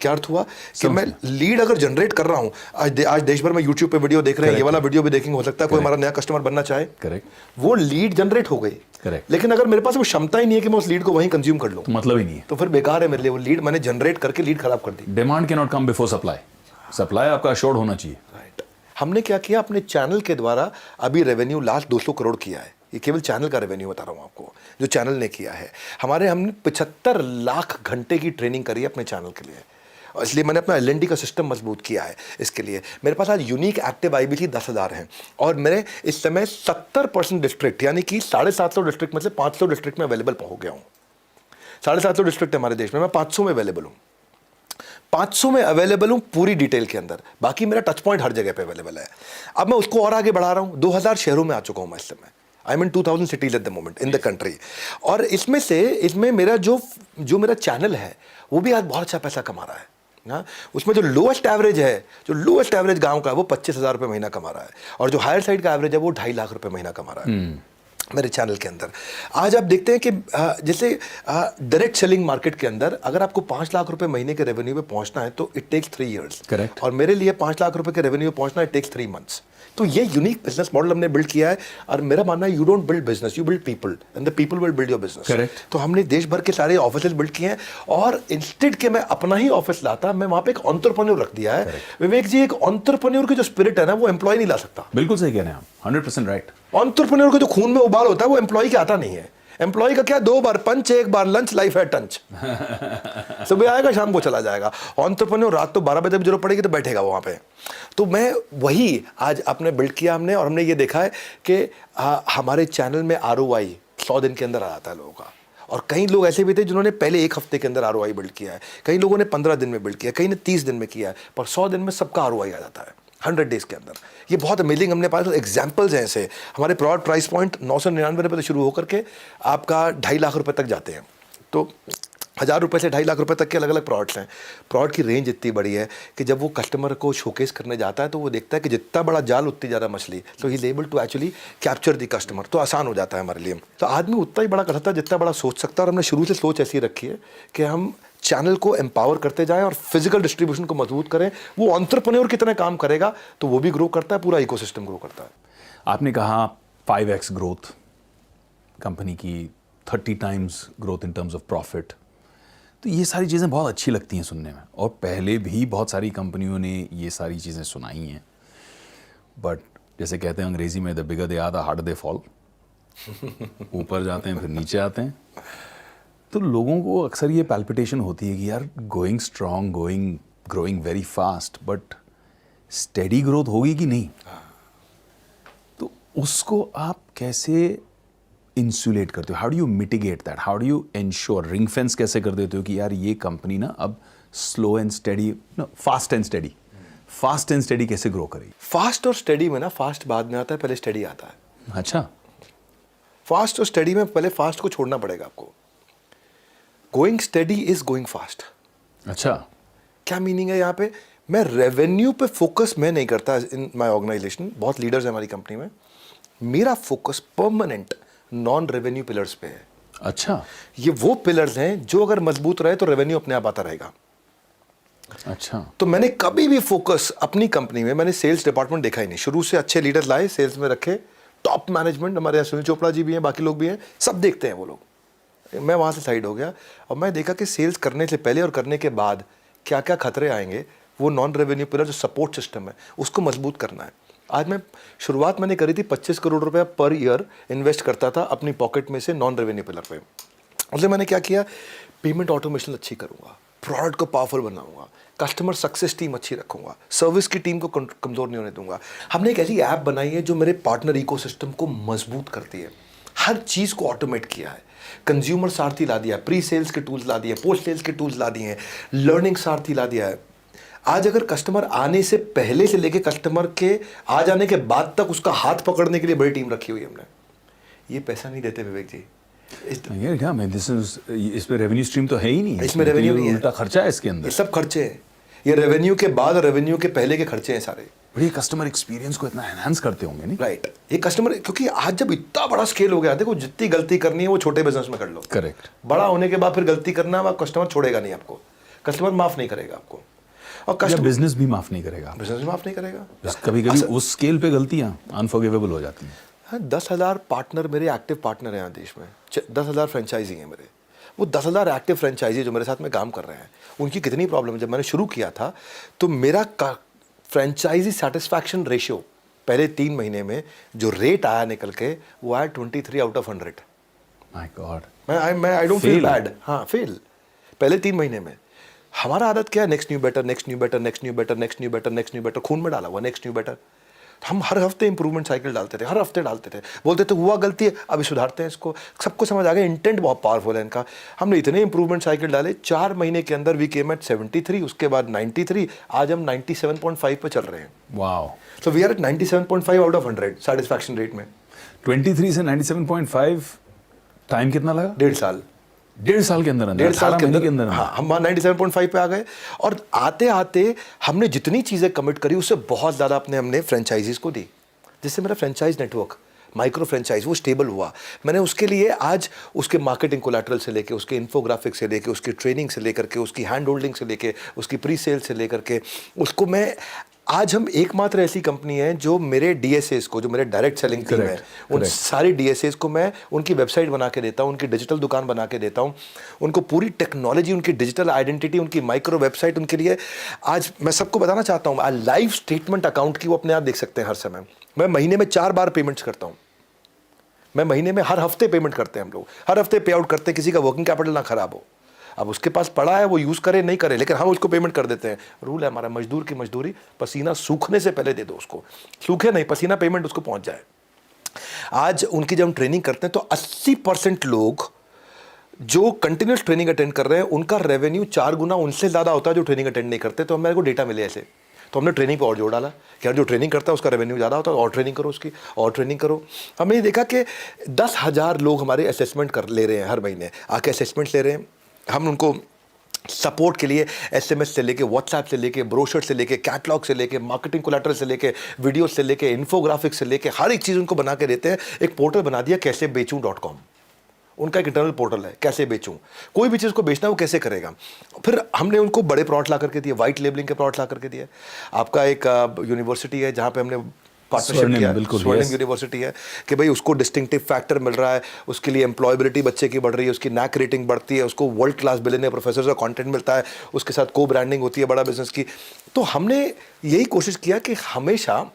क्या अर्थ हुआ कि मैं लीड अगर जनरेट कर रहा हूं, आज देश भर में यूट्यूब पे वीडियो देख रहे हैं, ये वाला वीडियो भी देखेंगे, हो सकता है कोई हमारा नया कस्टमर बनना चाहे, करेक्ट, वो लीड जनरेट हो गई, करेक्ट, लेकिन अगर मेरे पास वो क्षमता ही नहीं है कि मैं उस लीड को वहीं कंज्यूम कर लूं, तो मतलब ही नहीं है, तो फिर बेकार है मेरे लिए। वो लीड मैंने जनरेट करके लीड खराब कर दी। Demand can not come before supply, supply आपका अश्योर्ड होना चाहिए। राइट। हमने क्या किया, अपने चैनल के द्वारा अभी रेवेन्यू लास्ट 200 करोड़ किया है। ये केवल चैनल का रेवेन्यू बता रहा हूँ आपको, जो चैनल ने किया है। हमने 75 लाख घंटे की ट्रेनिंग करी है अपने चैनल के लिए, और इसलिए मैंने अपना L&D का सिस्टम मजबूत किया है। इसके लिए मेरे पास आज यूनिक एक्टिव IBC 10,000 हैं, और मेरे इस समय 70% डिस्ट्रिक्ट, यानी कि 750 डिस्ट्रिक्ट में से 500 डिस्ट्रिक्ट में अवेलेबल हो गया हूँ। 750 डिस्ट्रिक्ट है हमारे देश में, मैं 500 में अवेलेबल हूँ। 500 में अवेलेबल हूँ पूरी डिटेल के अंदर, बाकी मेरा टच पॉइंट हर जगह पे अवेलेबल है। अब मैं उसको और आगे बढ़ा रहा हूँ। 2000 शहरों में आ चुका हूँ मैं इस समय। I mean 2000 cities at the moment in the country. और इसमें मेरा जो मेरा चैनल है वो भी आज बहुत अच्छा पैसा कमा रहा है। हाँ, उसमें जो लोएस्ट एवरेज गांव का है वो 25,000 रुपये महीना कमा रहा है, और जो हायर साइड का एवरेज है वो 2.5 लाख रुपए महीना कमा रहा है मेरे चैनल के अंदर। आज आप देखते हैं कि जैसे डायरेक्ट सेलिंग मार्केट के अंदर अगर आपको 5 लाख रुपए महीने के रेवेन्यू पे पहुंचना है तो इट टेक्स 3 इयर्स। करेक्ट। और मेरे लिए 5 लाख रुपए के रेवेन्यू पे पहुंचना इट टेक्स 3 मंथ्स। तो ये यूनिक बिजनेस मॉडल हमने बिल्ड किया है, और मेरा मानना है you don't build business, you build people, and the people will build your business. Correct. तो हमने देश भर के सारे ऑफिसेज बिल्ड किए हैं, और इंस्टेड के मैं अपना ही ऑफिस लाता, मैं वहां पे एक एंटरप्रेन्योर रख दिया है। विवेक जी, एक एंटरप्रेन्योर की जो स्पिरिट है ना, वो एम्प्लॉय नहीं ला सकता। बिल्कुल सही कह रहे हैं आप, 100% राइट। एंटरप्रेन्योर का जो खून में उबाल होता है वो एम्प्लॉय के आता नहीं है। एम्प्लॉय का क्या, 2 बार पंच, 1 बार लंच, लाइफ है टंच। सुबह आएगा शाम को चला जाएगा। एंटरप्रेन्योर रात तो 12 बजे भी जरूरत पड़ेगी तो बैठेगा वहां पे। तो मैं वही आज आपने बिल्ड किया हमने, और हमने ये देखा है कि हमारे चैनल में ROI 100 दिन के अंदर आ जाता है लोगों का। और कई लोग ऐसे भी थे जिन्होंने पहले 1 हफ्ते के अंदर ROI बिल्ड किया है, कई लोगों ने 15 दिन में बिल्ड किया, कई ने 30 दिन में किया है, पर 100 दिन में सबका ROI आ जाता है 100 डेज के अंदर। ये बहुत अमेजिंग, हमने पास एग्जाम्पल्स हैं ऐसे। हमारे प्रोडक्ट प्राइस पॉइंट 999 रुपये से शुरू होकर के आपका 2.5 लाख रुपए तक जाते हैं। तो 1000 रुपये से 2.5 लाख रुपए तक के अलग अलग प्रोडक्ट्स हैं। प्रोडक्ट की रेंज इतनी बड़ी है कि जब वो कस्टमर को शोकेस करने जाता है तो वो देखता है कि जितना बड़ा जाल उतनी ज़्यादा मछली, तो he is able to actually capture the customer. तो आसान हो जाता है हमारे लिए। तो आदमी उतना ही बड़ा कर सकता है जितना बड़ा सोच सकता है, और हमने शुरू से सोच ऐसी रखी है कि हम चैनल को एम्पावर करते जाएं और फिजिकल डिस्ट्रीब्यूशन को मजबूत करें। वो एंटरप्रेन्योर कितना काम करेगा तो वो भी ग्रो करता है, पूरा इकोसिस्टम ग्रो करता है। आपने कहा 5x ग्रोथ कंपनी की, 30 times growth in terms of profit. तो ये सारी चीज़ें बहुत अच्छी लगती हैं सुनने में, और पहले भी बहुत सारी कंपनियों ने ये सारी चीज़ें सुनाई हैं। बट जैसे कहते हैं अंग्रेजी में, the bigger they are the harder they fall. ऊपर जाते हैं फिर नीचे आते हैं। तो लोगों को अक्सर ये पैल्पिटेशन होती है कि यार going strong, growing very fast, but steady growth होगी कि नहीं। तो उसको आप कैसे इंसुलेट करते हो? How do you mitigate that? How do you ensure, ring fence कैसे कर देते हो कि यार ये कंपनी ना अब slow and steady, fast and steady कैसे ग्रो करेगी? फास्ट और स्टडी में ना, फास्ट बाद में आता है, पहले स्टडी आता है। अच्छा। फास्ट और स्टडी में पहले फास्ट को छोड़ना पड़ेगा आपको। Going study is going fast. अच्छा। क्या मीनिंग है यहाँ पे? मैं रेवेन्यू पे फोकस मैं नहीं करता इन माय ऑर्गेनाइजेशन। बहुत लीडर्स हैं हमारी कंपनी में। मेरा focus permanent non revenue pillars पे है। अच्छा। ये वो पिलर्स हैं जो अगर मजबूत रहे तो रेवेन्यू अपने आप आता रहेगा। अच्छा। तो मैंने कभी भी फोकस अपनी कंपनी में, मैंने सेल्स डिपार्टमेंट देखा ही नहीं। शुरू से अच्छे लीडर लाए, सेल्स में रखे, टॉप मैनेजमेंट, हमारे यहाँ सुनील चोपड़ा जी भी हैं, बाकी लोग भी हैं, सब देखते हैं वो लोग। मैं वहाँ से साइड हो गया और मैं देखा कि सेल्स करने से पहले और करने के बाद क्या क्या खतरे आएंगे। वो नॉन रेवेन्यू पिलर जो सपोर्ट सिस्टम है उसको मजबूत करना है। आज शुरुआत मैंने करी थी 25 करोड़ रुपया पर ईयर इन्वेस्ट करता था अपनी पॉकेट में से नॉन रेवेन्यू पिलर पे। उससे मैंने क्या किया, पेमेंट ऑटोमेशन अच्छी करूँगा, प्रोडक्ट को पावरफुल बनाऊंगा, कस्टमर सक्सेस टीम अच्छी रखूंगा, सर्विस की टीम को कमज़ोर नहीं होने दूंगा। हमने एक ऐसी ऐप बनाई है जो मेरे पार्टनर इकोसिस्टम को मजबूत करती है। हर चीज़ को ऑटोमेट किया है। कंज्यूमर सारथी ला दिया, प्री सेल्स के टूल्स ला दिए, पोस्ट सेल्स के टूल्स ला दिए हैं, लर्निंग सारथी ला दिया है। आज अगर कस्टमर आने से पहले से लेके कस्टमर के आ जाने के बाद तक उसका हाथ पकड़ने के लिए बड़ी टीम रखी हुई है हमने। ये पैसा नहीं देते विवेक जी, ये क्या मैं दिस इज इस पे रेवेन्यू स्ट्रीम तो है ही नहीं, इसमें revenue नहीं है। उल्टा खर्चा है इसके ये अंदर। सब खर्चे हैं, ये रेवेन्यू के बाद और रेवेन्यू के पहले के खर्चे हैं सारे। बट ये कस्टमर एक्सपीरियंस को इतना एनहांस करते होंगे नहीं? राइट, ये कस्टमर, क्योंकि आज जब इतना बड़ा स्केल हो गया, देखो जितनी गलती करनी है वो छोटे बिजनेस में कर लो। करेक्ट। बड़ा होने के बाद फिर गलती करना, वह कस्टमर छोड़ेगा नहीं आपको, कस्टमर माफ नहीं करेगा आपको, और या कस्टमर बिजनेस भी माफ नहीं करेगा। बिजनेस माफ नहीं करेगा। कभी कभी उस स्केल पे गलतियां अनफॉरगिवेबल हो जाती हैं। हाँ, 10,000 पार्टनर मेरे एक्टिव पार्टनर हैं यहाँ देश में, 10,000 फ्रेंचाइजी हैं मेरे। वो 10,000 एक्टिव फ्रेंचाइजी जो मेरे साथ में काम कर रहे हैं, उनकी कितनी प्रॉब्लम है। जब मैंने शुरू किया था तो मेरा फ्रेंचाइजी सेटिस्फैक्शन रेशियो पहले 3 महीने में जो रेट आया निकल के, वो आया 23 आउट ऑफ 100। My god. मैं I don't feel Fail. Bad. हाँ, फेल पहले 3 महीने में। हमारा आदत क्या है? Next new better, next new better, next new better, next new better, next new better, खून में डाला हुआ नेक्स्ट न्यू बेटर। हम हर हफ्ते इंप्रूवमेंट साइकिल डालते थे, हर हफ्ते डालते थे, बोलते थे हुआ गलती है अभी सुधारते हैं इसको। सबको समझ आ गया इंटेंट बहुत पावरफुल है इनका। हमने इतने इंप्रूवमेंट साइकिल डाले, 4 महीने के अंदर वी केम एट 73, उसके बाद 93, आज हम 97.5 पे चल रहे हैं। Wow. So we are at 97.5 out of 100 satisfaction rate में। 23 से 97.5 टाइम कितना लगा? 1.5 साल। 1.5 साल के अंदर 1.5 साल 18 के महीने अंदर हाँ, हम 97.5 पे आ गए। और आते आते हमने जितनी चीज़ें कमिट करी उससे बहुत ज़्यादा हमने फ्रेंचाइजीज को दी, जिससे मेरा फ्रेंचाइज नेटवर्क, माइक्रो फ्रेंचाइज, वो स्टेबल हुआ। मैंने उसके लिए आज उसके मार्केटिंग कोलैटरल से लेके, उसके इन्फोग्राफिक से लेके, उसकी ट्रेनिंग से लेकर के, उसकी हैंड होल्डिंग से लेके, उसकी प्री सेल से लेकर के, उसको मैं आज हम एकमात्र ऐसी कंपनी है जो मेरे DSAs को, जो मेरे डायरेक्ट सेलिंग टीम है, उन सारी DSAs को मैं उनकी वेबसाइट बना के देता हूँ, उनकी डिजिटल दुकान बना के देता हूँ, उनको पूरी टेक्नोलॉजी, उनकी डिजिटल आइडेंटिटी, उनकी माइक्रो वेबसाइट उनके लिए। आज मैं सबको बताना चाहता हूँ, लाइव स्टेटमेंट अकाउंट की वो अपने आप देख सकते हैं हर समय। मैं महीने में 4 बार पेमेंट्स करता हूँ। मैं महीने में हर हफ्ते पेमेंट करते हैं, हम लोग हर हफ्ते पे आउट करते हैं, किसी का वर्किंग कैपिटल ना खराब हो। अब उसके पास पड़ा है वो यूज़ करे नहीं करे, लेकिन हम उसको पेमेंट कर देते हैं। रूल है हमारा, मजदूर की मजदूरी, पसीना सूखने से पहले दे दो उसको, सूखे नहीं, पसीना पेमेंट उसको पहुंच जाए। आज उनकी जब हम ट्रेनिंग करते हैं तो 80% लोग जो कंटिन्यूस ट्रेनिंग अटेंड कर रहे हैं, उनका रेवेन्यू 4 गुना उनसे ज़्यादा होता है जो ट्रेनिंग अटेंड नहीं करते। तो मेरे को डेटा मिले ऐसे, तो हमने ट्रेनिंग पे और जोड़ डाला कि यार जो ट्रेनिंग करता है उसका रेवेन्यू ज़्यादा होता है, और ट्रेनिंग करो उसकी, और ट्रेनिंग करो। हमने ये देखा कि 10,000 लोग हमारे असेसमेंट कर ले रहे हैं, हर महीने आके असेसमेंट ले रहे हैं। हम उनको सपोर्ट के लिए SMS से लेके, WhatsApp से लेके, ब्रोशर से लेके, कैटलॉग से लेके, मार्केटिंग कोलैटरल से लेके, वीडियो से लेके, इन्फोग्राफिक से लेके, हर एक चीज़ उनको बना के देते हैं। एक पोर्टल बना दिया कैसे बेचूं.com, उनका एक इंटरनल पोर्टल है, कैसे बेचूं, कोई भी चीज़ को बेचना है वो कैसे करेगा। फिर हमने उनको बड़े प्रोडक्ट ला करके दिए, वाइट लेबलिंग के प्रोडक्ट ला करके दिए। आपका एक यूनिवर्सिटी है जहाँ पे हमने पार्टनरशिप किया, स्वर्णिम यूनिवर्सिटी है, कि भाई उसको डिस्टिंक्टिव फैक्टर मिल रहा है, उसके लिए एम्प्लॉयबिलिटी बच्चे की बढ़ रही है, उसकी नैक रेटिंग बढ़ती है, उसको वर्ल्ड क्लास बिलियनियर प्रोफेसर का कंटेंट मिलता है, उसके साथ को ब्रांडिंग होती है बड़ा बिजनेस की। तो हमने यही कोशिश किया कि हमेशा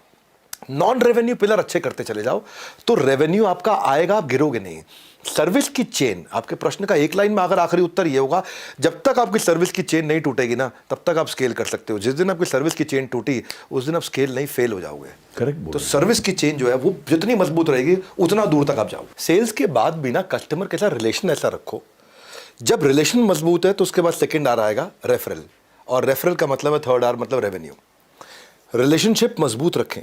नॉन रेवेन्यू पिलर अच्छे करते चले जाओ, तो रेवेन्यू आपका आएगा, आप गिरोगे नहीं। सर्विस की चेन, आपके प्रश्न का एक लाइन में अगर आखिरी उत्तर ये होगा, जब तक आपकी सर्विस की चेन नहीं टूटेगी ना, तब तक आप स्केल कर सकते हो। जिस दिन आपकी सर्विस की चेन टूटी, उस दिन आप स्केल नहीं, फेल हो जाओगे। करेक्ट। तो सर्विस की चेन जो है वो जितनी मजबूत रहेगी उतना दूर तक आप जाओ। सेल्स के बाद भी ना कस्टमर के साथ रिलेशन ऐसा रखो, जब रिलेशन मजबूत है तो उसके बाद सेकंड आर आएगा रेफरल, और रेफरल का मतलब है थर्ड आर मतलब रेवेन्यू। रिलेशनशिप मजबूत रखें,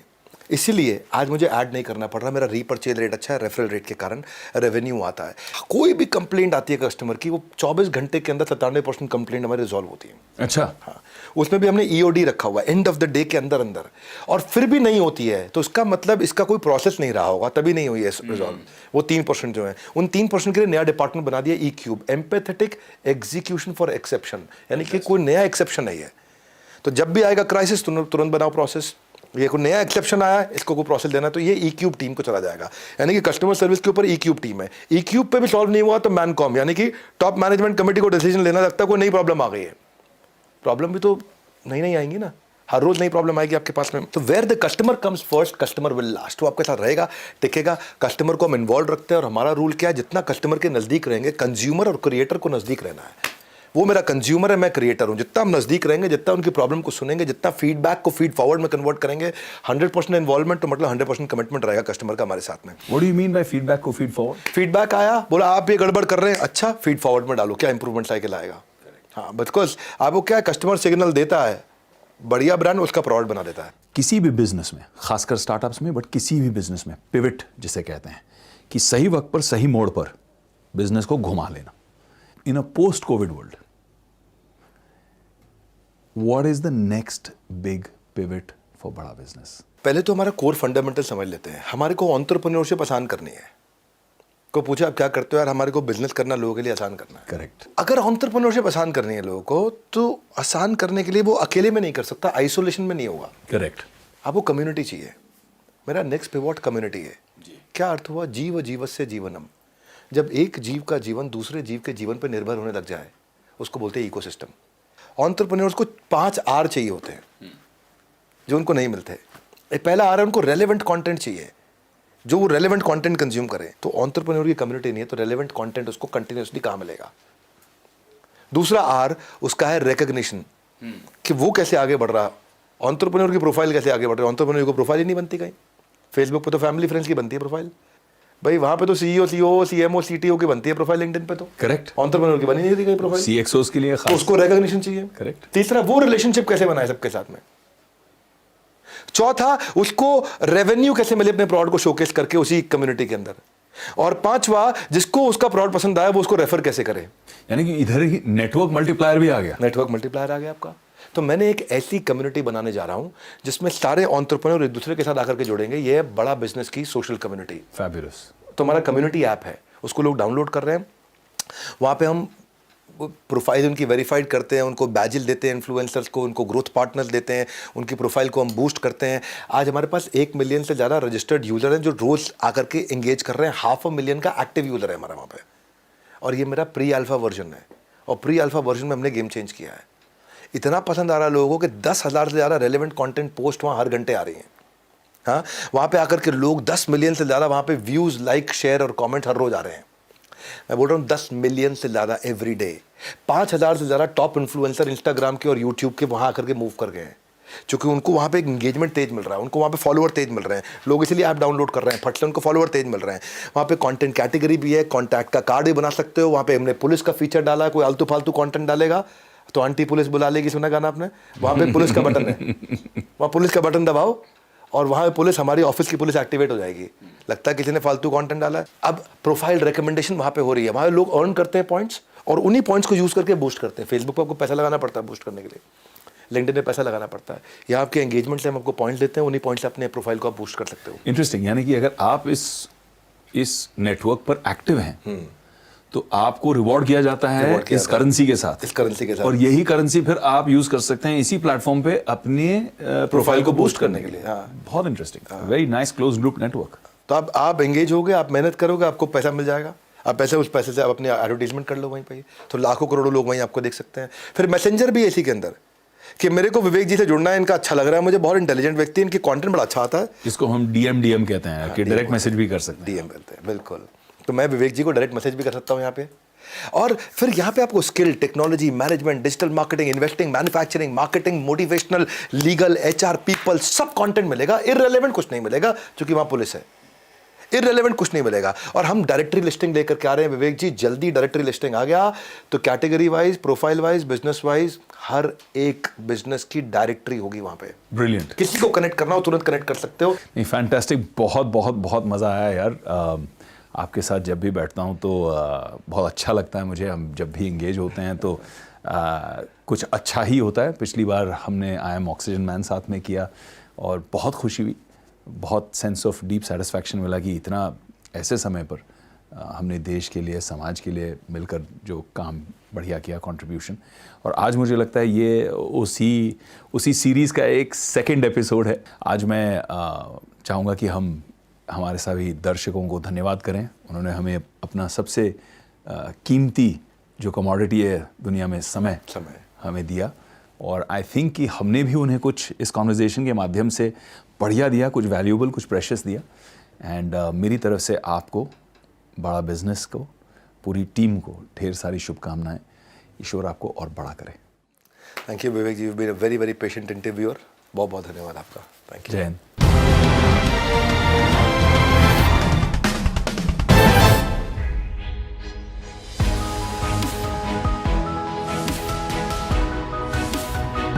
इसीलिए आज मुझे ऐड नहीं करना पड़ रहा, मेरा रीपर्चेज रेट अच्छा है, रेफरल रेट के कारण रेवेन्यू आता है। कोई भी कंप्लेंट आती है कस्टमर की, वो 24 घंटे के अंदर 97% कंप्लेंट हमारी रिजॉल्व होती है। अच्छा। हाँ, उसमें भी हमने EOD रखा हुआ है, एंड ऑफ द डे के अंदर अंदर। और फिर भी नहीं होती है तो इसका मतलब इसका कोई प्रोसेस नहीं रहा होगा, तभी नहीं हुई है रिजॉल्व। वो 3% जो है, उन 3% के लिए नया डिपार्टमेंट बना दिया E-Cube, empathetic execution for exception, यानी कि कोई नया एक्सेप्शन नहीं है। तो जब भी आएगा क्राइसिस तुरंत बनाओ प्रोसेस। ये कोई नया एक्सेप्शन आया, इसको कोई प्रोसेस देना, तो ये E-Cube टीम को चला जाएगा। यानी कि कस्टमर सर्विस के ऊपर E-Cube टीम है। E-Cube पे भी सॉल्व नहीं हुआ तो मैनकॉम, यानी कि टॉप मैनेजमेंट कमेटी को डिसीजन लेना लगता है कोई नई प्रॉब्लम आ गई है। प्रॉब्लम भी तो नई आएंगी ना, हर रोज नई प्रॉब्लम आएगी आपके पास में। तो where the customer comes first, customer will last. वो आपके साथ रहेगा, टिकेगा। कस्टमर को हम इन्वॉल्व रखते हैं, और हमारा रूल क्या है, जितना कस्टमर के नजदीक रहेंगे, कंज्यूमर और क्रिएटर को नजदीक रहना है। वो मेरा कंज्यूमर है, मैं क्रिएटर हूं। जितना हम नजदीक रहेंगे, जितना उनकी प्रॉब्लम को सुनेंगे, जितना फीडबैक को फीड फॉरवर्ड में कन्वर्ट करेंगे, 100% इन्वॉल्वमेंट, तो मतलब 100% कमिटमेंट रहेगा कस्टमर का हमारे साथ में। What do you mean by feedback को फीड फॉरवर्ड? फीडबैक आया, बोला आप ये गड़बड़ कर रहे हैं, अच्छा फीड फॉरवर्ड में डालो, क्या इंप्रूवमेंट साइकिल आएगा। हाँ, बिकॉज आपको क्या कस्टमर सिग्नल देता है, बढ़िया ब्रांड उसका प्रोडक्ट बना देता है। किसी भी बिजनेस में, खासकर स्टार्टअप्स में, बट किसी भी बिजनेस में पिविट जिसे कहते हैं, कि सही वक्त पर सही मोड़ पर बिजनेस को घुमा लेना। In a post covid world, what is the next big pivot for Bada Business? पहले तो हमारा कोर फंडामेंटल समझ लेते हैं। हमारे को एंटरप्रेन्योरशिप आसान करनी है। को पूछा आप क्या करते हो यार, हमारे को बिजनेस करना लोगों के लिए आसान करना है। करेक्ट। अगर एंटरप्रेन्योरशिप आसान करनी है लोगों को, तो आसान करने के लिए वो अकेले में नहीं कर सकता, आइसोलेशन में नहीं होगा। करेक्ट। आपको कम्युनिटी चाहिए। मेरा नेक्स्ट पिवट कम्युनिटी है। क्या अर्थ हुआ? जीव जीवस्य जीवनम। जब एक जीव का जीवन दूसरे जीव के जीवन पर निर्भर होने लग जाए, उसको बोलते हैं इकोसिस्टम। एंटरप्रेन्योर्स को 5 आर चाहिए होते हैं जो उनको नहीं मिलते। पहला आर है उनको रेलेवेंट कंटेंट चाहिए, जो वो रेलेवेंट कंटेंट कंज्यूम करे। तो एंटरप्रेन्योर की कम्युनिटी नहीं है तो रेलेवेंट कंटेंट उसको कंटिन्यूअसली कहाँ मिलेगा। दूसरा आर उसका है रिकग्निशन, कि वो कैसे आगे बढ़ रहा, एंटरप्रेन्योर की प्रोफाइल कैसे आगे बढ़ रही है। एंटरप्रेन्योर की प्रोफाइल ही नहीं बनती कहीं। फेसबुक पे तो फैमिली फ्रेंड्स की बनती है प्रोफाइल भाई, वहां पे तो सीईओ सीओ सीएमओ सीटीओ की बनती है प्रोफाइल। लिंक्डइन पे तो करेक्ट। एंटरप्रेन्योर की बनी नहीं थी कहीं प्रोफाइल। सीएक्सओस के लिए तो खास। उसको रिकॉग्निशन चाहिए। करेक्ट। तीसरा वो रिलेशनशिप कैसे बनाए सबके साथ में। चौथा उसको रेवेन्यू कैसे मिले अपने प्रोडक्ट को शोकेस करके उसी कम्युनिटी के अंदर। और पांचवा जिसको उसका प्रोडक्ट पसंद आया वो उसको रेफर कैसे करे। यानी कि इधर ही नेटवर्क मल्टीप्लायर भी आ गया। नेटवर्क मल्टीप्लायर आ गया आपका। तो मैंने एक ऐसी कम्युनिटी बनाने जा रहा हूं जिसमें सारे एंटरप्रेन्योर एक दूसरे के साथ आकर के जुड़ेंगे। ये है बड़ा बिजनेस की सोशल कम्युनिटी। फैबुलस। तो हमारा कम्युनिटी ऐप है, उसको लोग डाउनलोड कर रहे हैं। वहाँ पे हम प्रोफाइल उनकी वेरीफाइड करते हैं, उनको बैजिल देते हैं इन्फ्लुएंसर्स को, उनको ग्रोथ पार्टनर्स देते हैं, उनकी प्रोफाइल को हम बूस्ट करते हैं। आज हमारे पास 1 मिलियन से ज़्यादा रजिस्टर्ड यूज़र हैं जो रोज़ आकर के एंगेज कर रहे हैं। 500,000 का एक्टिव यूज़र है हमारा वहाँ पे। और ये मेरा प्री अल्फा वर्जन है, और प्री अल्फा वर्जन में हमने गेम चेंज किया है। इतना पसंद आ रहा है लोगों को कि 10,000 से ज़्यादा रेलेवेंट कंटेंट पोस्ट वहाँ हर घंटे आ रही हैं। हाँ, वहाँ पे आकर के लोग 10 मिलियन से ज़्यादा वहाँ पे व्यूज़, लाइक, शेयर और कमेंट हर रोज़ आ रहे हैं। मैं बोल रहा हूँ 10 मिलियन से ज़्यादा एवरी डे। 5,000 से ज़्यादा टॉप इन्फ्लुएंसर इंस्टाग्राम के और यूट्यूब के वहाँ आकर के मूव कर गए हैं, क्योंकि उनको वहाँ पे एक इंगेजमेंट तेज मिल रहा है, उनको वहाँ पे फॉलोअर तेज मिल रहे हैं। लोग इसलिए ऐप डाउनलोड कर रहे हैं, फट से उनको फॉलोअर तेज मिल रहे हैं। वहाँ पे कंटेंट कैटेगरी भी है, कॉन्टैक्ट का कार्ड भी बना सकते हो। वहाँ पे हमने पुलिस का फीचर डाला है, कोई आलतू फालतू कंटेंट डालेगा तो आंटी पुलिस बुला लेगी। सुना गाना आपने? वहाँ पे पुलिस का बटन है, वहाँ पुलिस का बटन दबाओ और वहाँ पे पुलिस, हमारी ऑफिस की पुलिस एक्टिवेट हो जाएगी। लगता है किसी ने फालतू कंटेंट डाला है। अब प्रोफाइल रिकमेंडेशन वहाँ पे हो रही है, वहाँ लोग अर्न करते हैं पॉइंट्स और उन्हीं पॉइंट्स को यूज़ करके बूस्ट करते हैं। फेसबुक पर आपको पैसा लगाना पड़ता है बूस्ट करने के लिए, लिंक्डइन में पैसा लगाना पड़ता है। यहाँ आपके एंगेजमेंट से हम आपको पॉइंट्स देते हैं, उन्हीं पॉइंट्स से अपने प्रोफाइल को आप बूस्ट कर सकते हो। इंटरेस्टिंग। यानी कि अगर आप इस नेटवर्क पर एक्टिव हैं तो आपको रिवॉर्ड किया जाता है इस करेंसी के साथ। इस करेंसी के साथ। और यही करेंसी फिर आप यूज कर सकते हैं इसी प्लेटफॉर्म पे अपने प्रोफाइल को बूस्ट करने के लिए। हाँ। बहुत interesting, very nice close group network. तो आप एंगेज होगे, आप मेहनत करोगे, आपको पैसा मिल जाएगा। आप पैसे, उस पैसे से आप अपने एडवर्टीजमेंट कर लो वहीं पे, तो लाखों करोड़ों लोग वहीं आपको देख सकते हैं। फिर मैसेंजर भी इसी के अंदर, कि मेरे को विवेक जी से जुड़ना है, इनका अच्छा लग रहा है मुझे, बहुत इंटेलिजेंट व्यक्ति, इनकी कंटेंट बड़ा अच्छा आता है। जिसको हम डीएम कहते हैं, कि डायरेक्ट मैसेज भी कर सकते हैं। डीएम बोलते हैं, बिल्कुल। तो मैं विवेक जी को डायरेक्ट मैसेज भी कर सकता हूँ यहाँ पे। और फिर यहाँ पे आपको skill, technology, management, digital marketing, investing, manufacturing, marketing, motivational, legal, HR, people, सब कंटेंट मिलेगा। इररिलेवेंट कुछ नहीं मिलेगा क्योंकि वहाँ पुलिस है। इररिलेवेंट कुछ नहीं मिलेगा। और हम डायरेक्टरी लिस्टिंग लेकर के आ रहे हैं विवेक जी, जल्दी डायरेक्टरी लिस्टिंग आ गया तो category wise, profile wise, business wise हर एक बिजनेस की डायरेक्टरी होगी वहाँ पे। ब्रिलियंट। किसी को कनेक्ट करना हो तुरंत कनेक्ट कर सकते हो। नहीं, फैंटास्टिक। बहुत बहुत बहुत मज़ा आया यार। आपके साथ जब भी बैठता हूँ तो बहुत अच्छा लगता है मुझे। हम जब भी इंगेज होते हैं तो कुछ अच्छा ही होता है। पिछली बार हमने आई एम ऑक्सीजन मैन साथ में किया और बहुत खुशी हुई, बहुत सेंस ऑफ डीप सेटिस्फैक्शन मिला कि इतना ऐसे समय पर हमने देश के लिए, समाज के लिए मिलकर जो काम बढ़िया किया, कंट्रीब्यूशन। और आज मुझे लगता है ये उसी सीरीज़ का एक सेकंड एपिसोड है। आज मैं चाहूँगा कि हम हमारे सभी दर्शकों को धन्यवाद करें। उन्होंने हमें अपना सबसे कीमती जो कमोडिटी है दुनिया में, समय हमें दिया। और आई थिंक कि हमने भी उन्हें कुछ इस कॉन्वर्जेसन के माध्यम से बढ़िया दिया, कुछ वैल्यूएबल, कुछ प्रेशियस दिया। एंड मेरी तरफ से आपको, बड़ा बिजनेस को, पूरी टीम को ढेर सारी शुभकामनाएं। ईश्वर आपको और बड़ा करे। Thank you Vivek ji, you been a very very patient interviewer. बहुत बहुत धन्यवाद आपका। Thank you. जय हिंद।